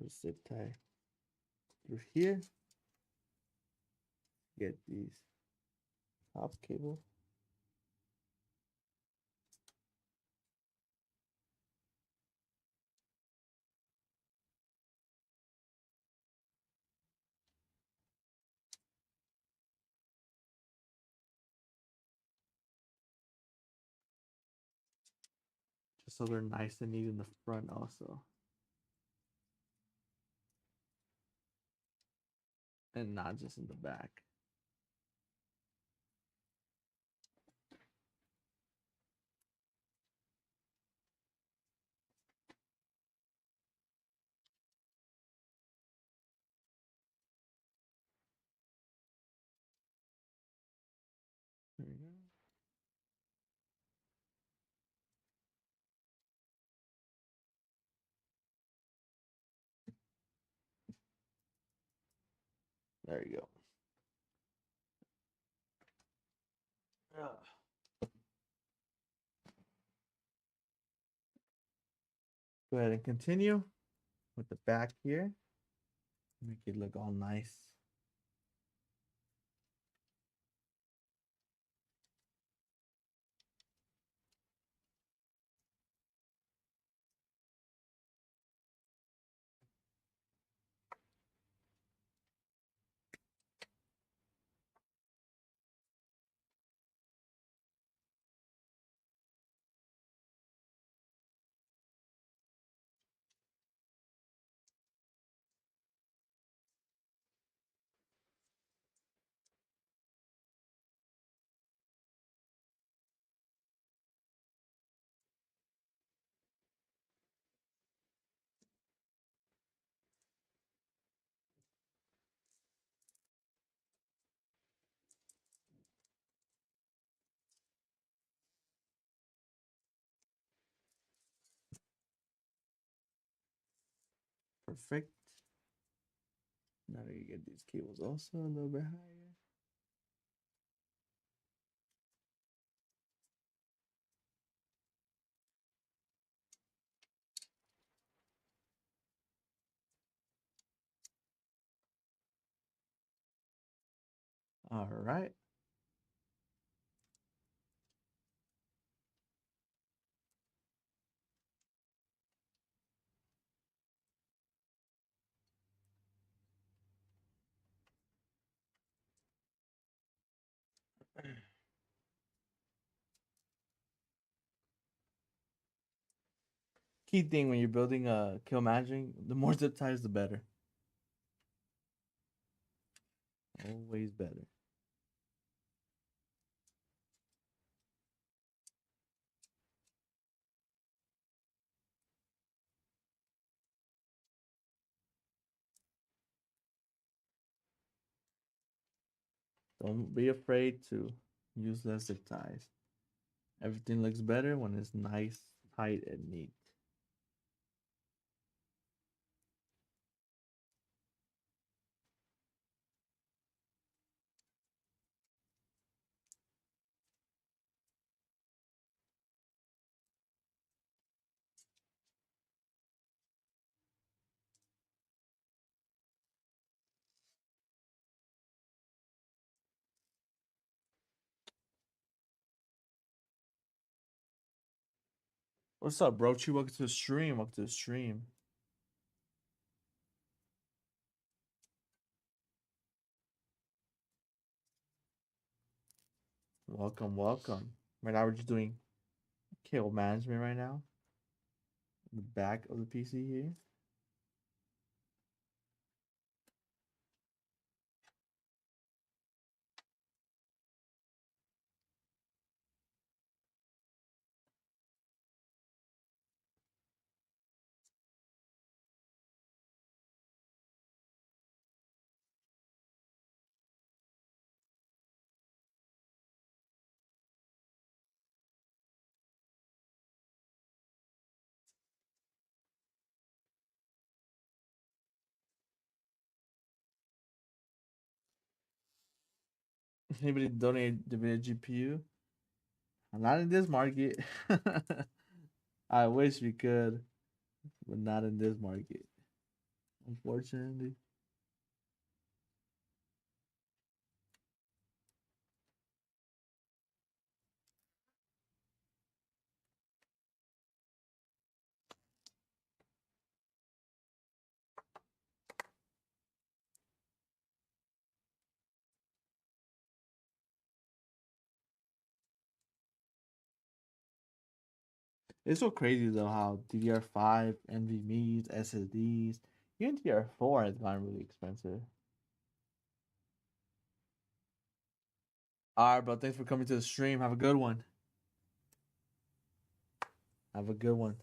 A: Just zip tie through here. Get these top cable. Just so they're nice and neat in the front also. And not just in the back. There we go. There you go. Go ahead and continue with the back here. Make it look all nice. Perfect. Now you get these cables also a little bit higher. All right. Key thing when you're building a kill managing, the more zip ties, the better. Always better. Don't be afraid to use less zip ties. Everything looks better when it's nice, tight, and neat. What's up, bro? Welcome to the stream. Welcome to the stream. Welcome, welcome. Right now we're just doing cable management right now. The back of the PC here. Anybody donate the GPU? I'm not in this market. I wish we could, but not in this market. Unfortunately. It's so crazy though how DDR5, NVMe's, SSDs, even DDR4 has gotten really expensive. Alright, bro. Thanks for coming to the stream. Have a good one. Have a good one.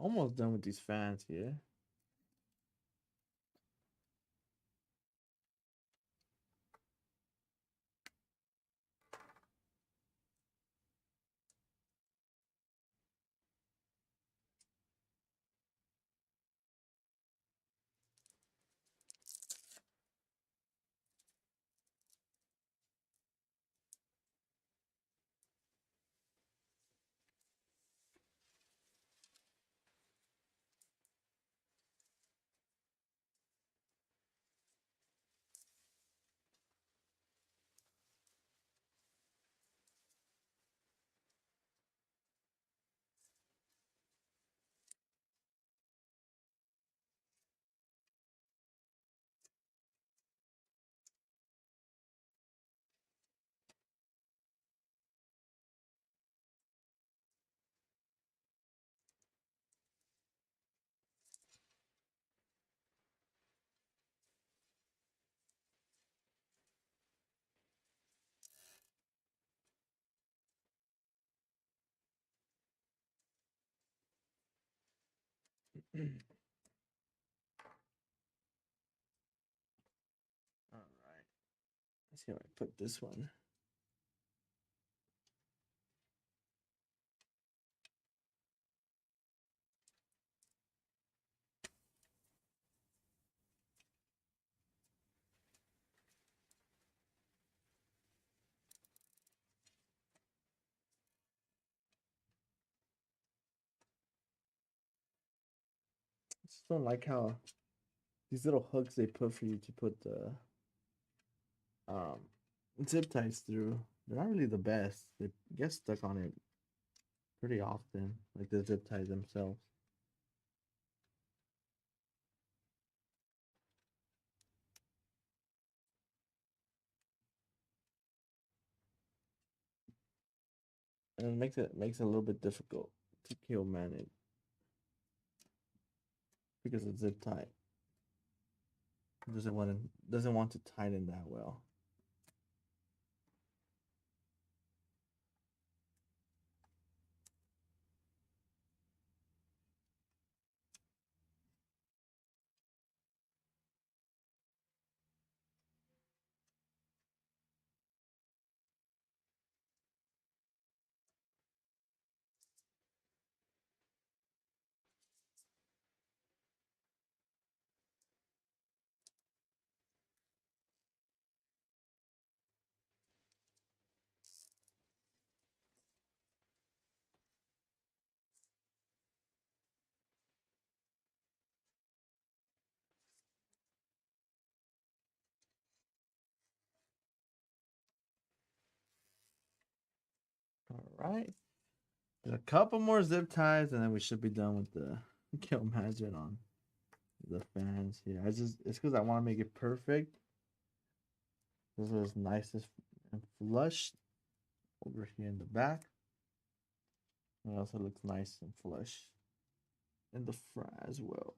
A: Almost done with these fans here. All right. Let's see how I put this one. I just don't like how these little hooks they put for you to put the um zip ties through. They're not really the best. They get stuck on it pretty often, like the zip ties themselves. And it makes it a little bit difficult to kill manage because it's zip tied. Doesn't want to tighten that well. All right. There's a couple more zip ties, and then we should be done with the kill management on the fans here. It's because I want to make it perfect. This is nice and flush over here in the back. It also looks nice and flush in the front as well.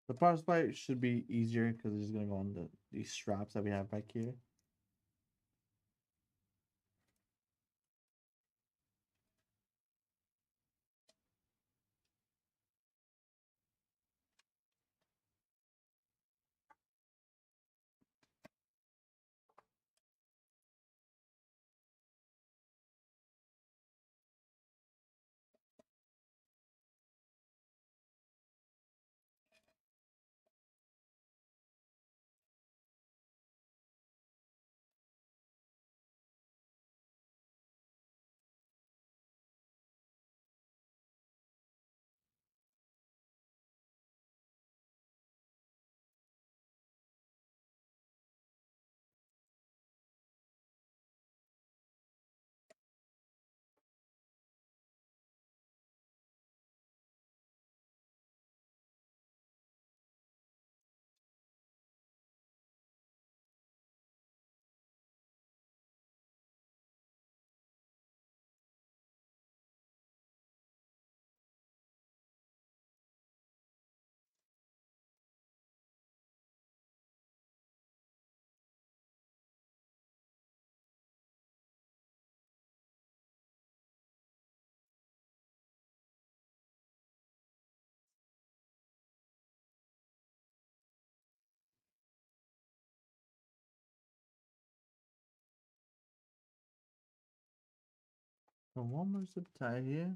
A: The power supply should be easier because it's just gonna go on these straps that we have back here. So one more zip tie here.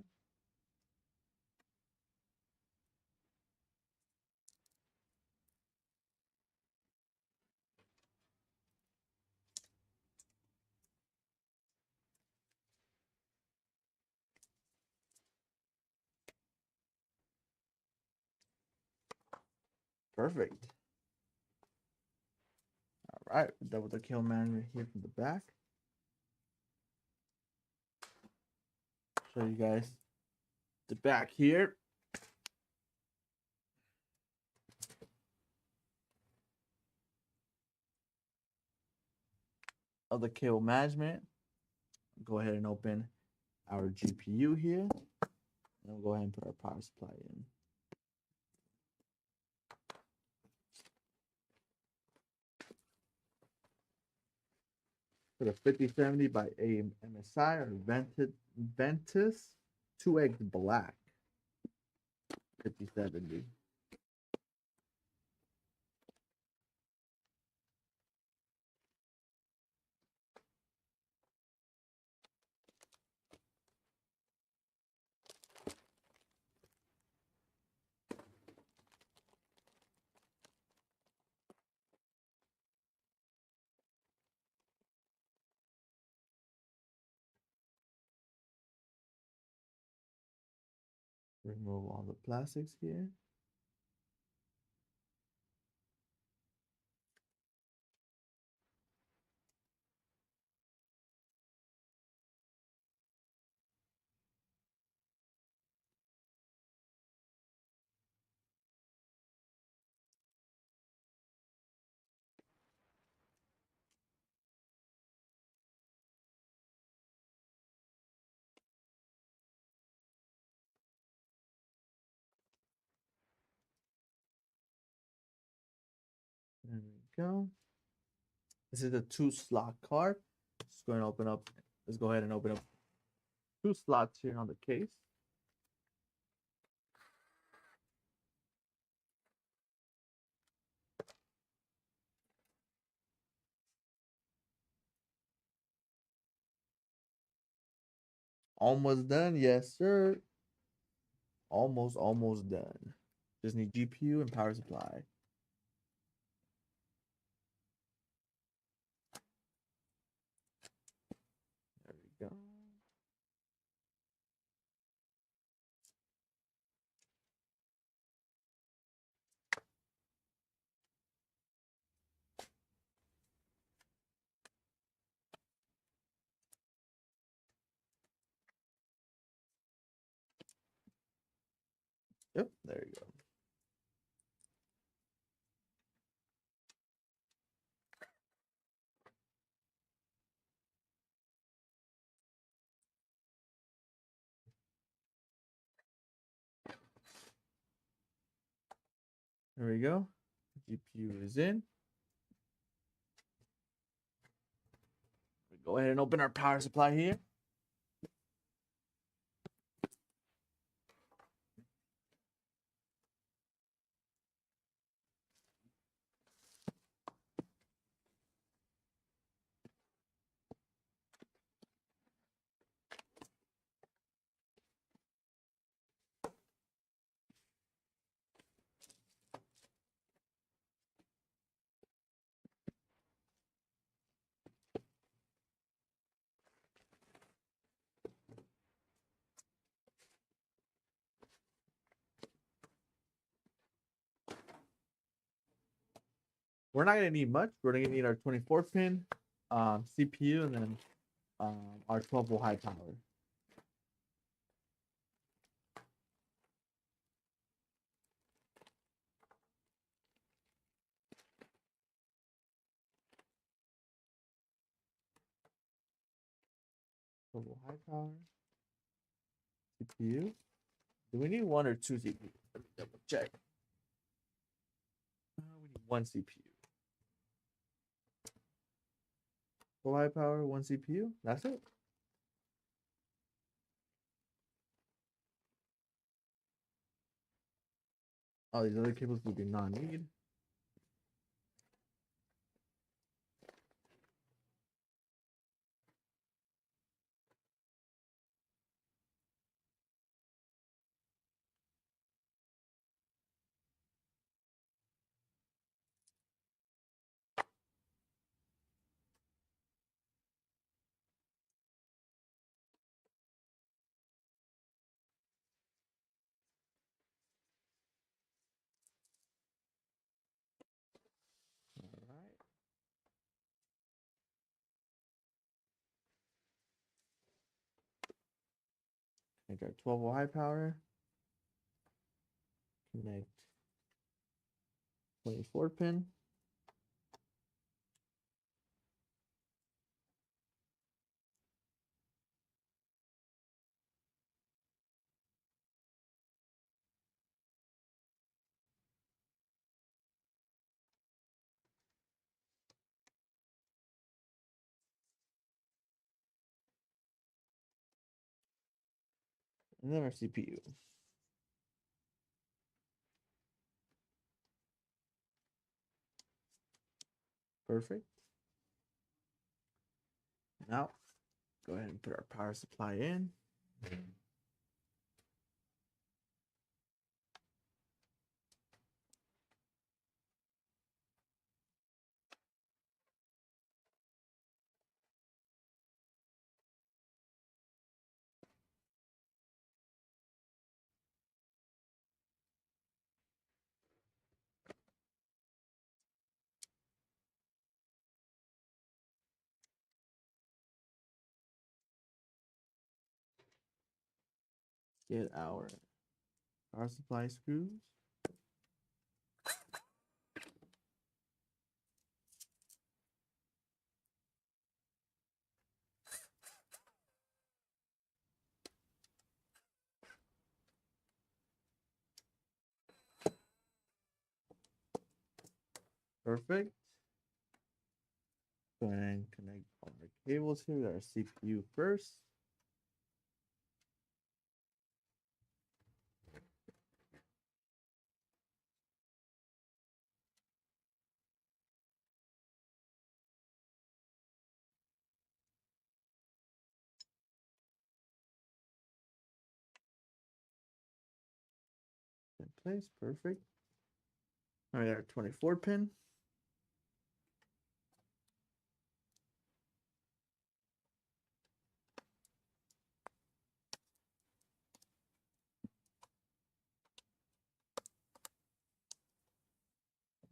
A: Perfect. All right, we're done with the kill management here from the back. Show you guys the back here. Of the cable management. Go ahead and open our GPU here. And we'll go ahead and put our power supply in. for the 5070 by AMSI or Ventus 2X Black 5070. Remove all the plastics here. There we go. This is a 2 slot card. Just going to open up. Let's go ahead and open up 2 slots here on the case. Almost done. Yes, sir. Almost done. Just need GPU and power supply. There we go. Yep, there you go. There we go. GPU is in. We go ahead and open our power supply here. We're not gonna need much. We're gonna need our 24 pin CPU and then our 12-volt high power. Double high power. CPU. Do we need one or two CPUs? Let me double check. We need one CPU. Full high power, one CPU. That's it. Oh, these other cables we do not need. All right. Connect our 12-volt high power. Connect 24 pin. And then our CPU. Perfect. Now, go ahead and put our power supply in. Get our power supply screws. Perfect. Go ahead and connect all our cables here. Our CPU first. In place. Perfect. All right, our 24 pin.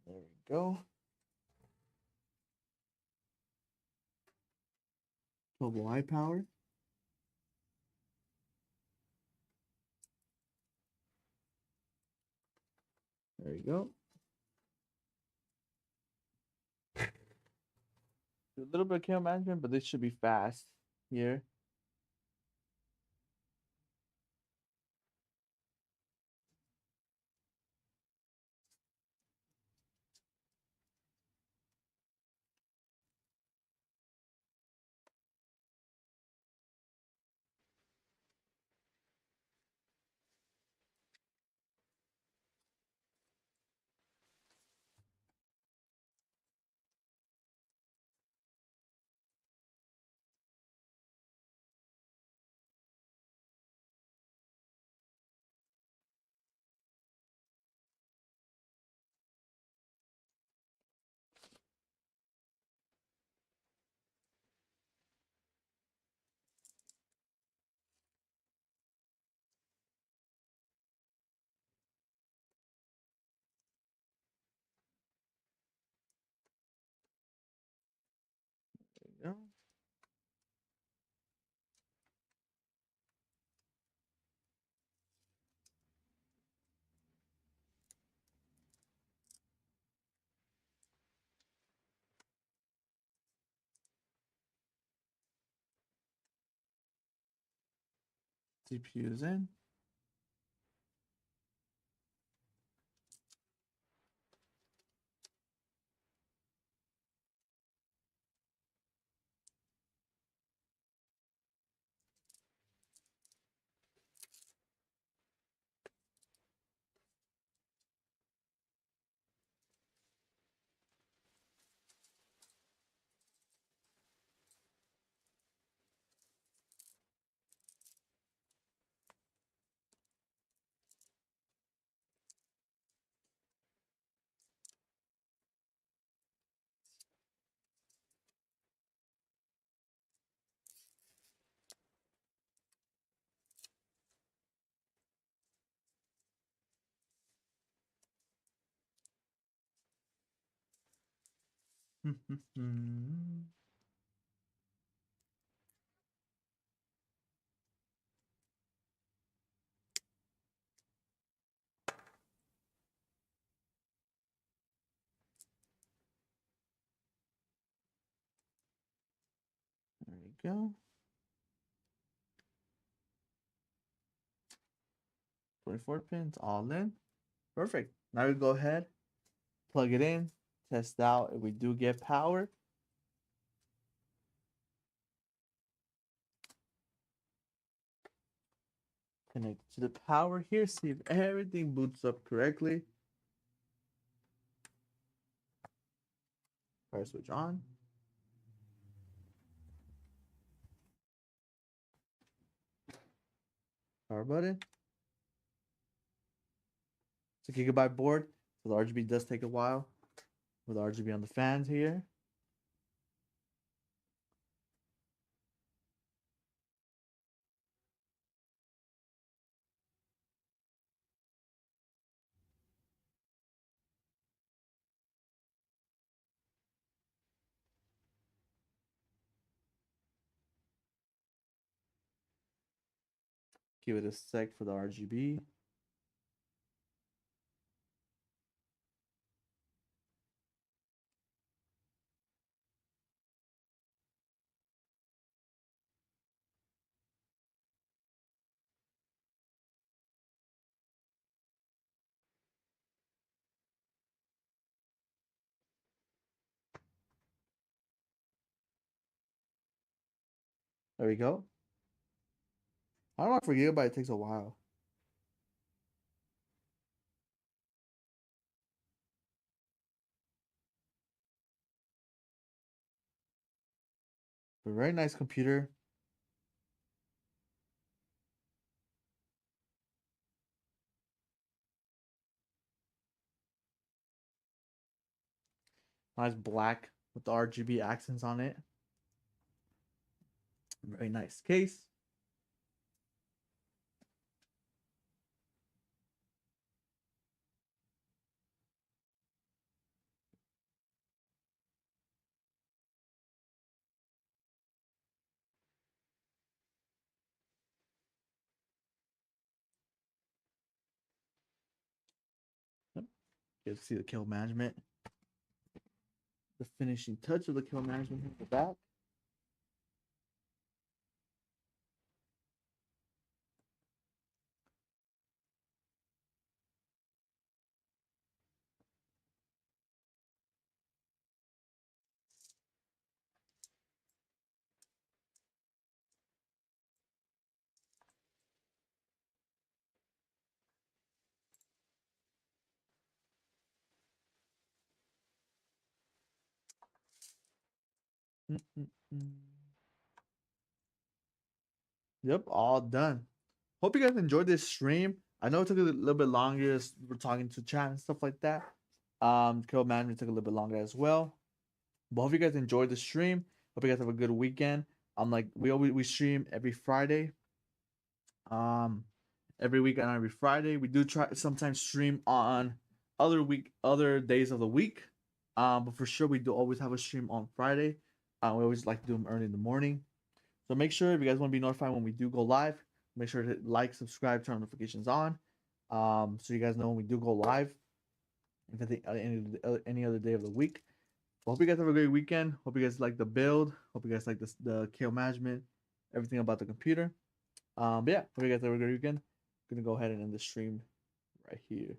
A: There we go. Total eye power. There we go. Do a little bit of cable management, but this should be fast here. There we go. CPU is in. There we go. 24 pins all in. Perfect. Now we go ahead, plug it in, test out if we do get power. Connect to the power here. See if everything boots up correctly. Power switch on. Power button. It's a gigabyte board, so the RGB does take a while. With the RGB on the fans here. Give it a sec for the RGB. There we go. I don't know for gigabyte, it takes a while. But very nice computer. Nice black with the RGB accents on it. Very nice case. Yep. You can see the kill management. The finishing touch of the kill management in the back. Mm-mm-mm. Yep, all done. Hope you guys enjoyed this stream. I know it took a little bit longer as we're talking to chat and stuff like that. Kill management took a little bit longer as well. But hope you guys enjoyed the stream. Hope you guys have a good weekend. Like we stream every Friday. Um, every week and every Friday. We do try sometimes stream on other days of the week. But for sure we do always have a stream on Friday. We always like to do them early in the morning. So make sure if you guys want to be notified when we do go live, make sure to like, subscribe, turn notifications on. So you guys know when we do go live. If any other day of the week. Well, hope you guys have a great weekend. Hope you guys like the build. Hope you guys like the kill management, everything about the computer. But yeah, hope you guys have a great weekend. I'm gonna go ahead and end the stream right here.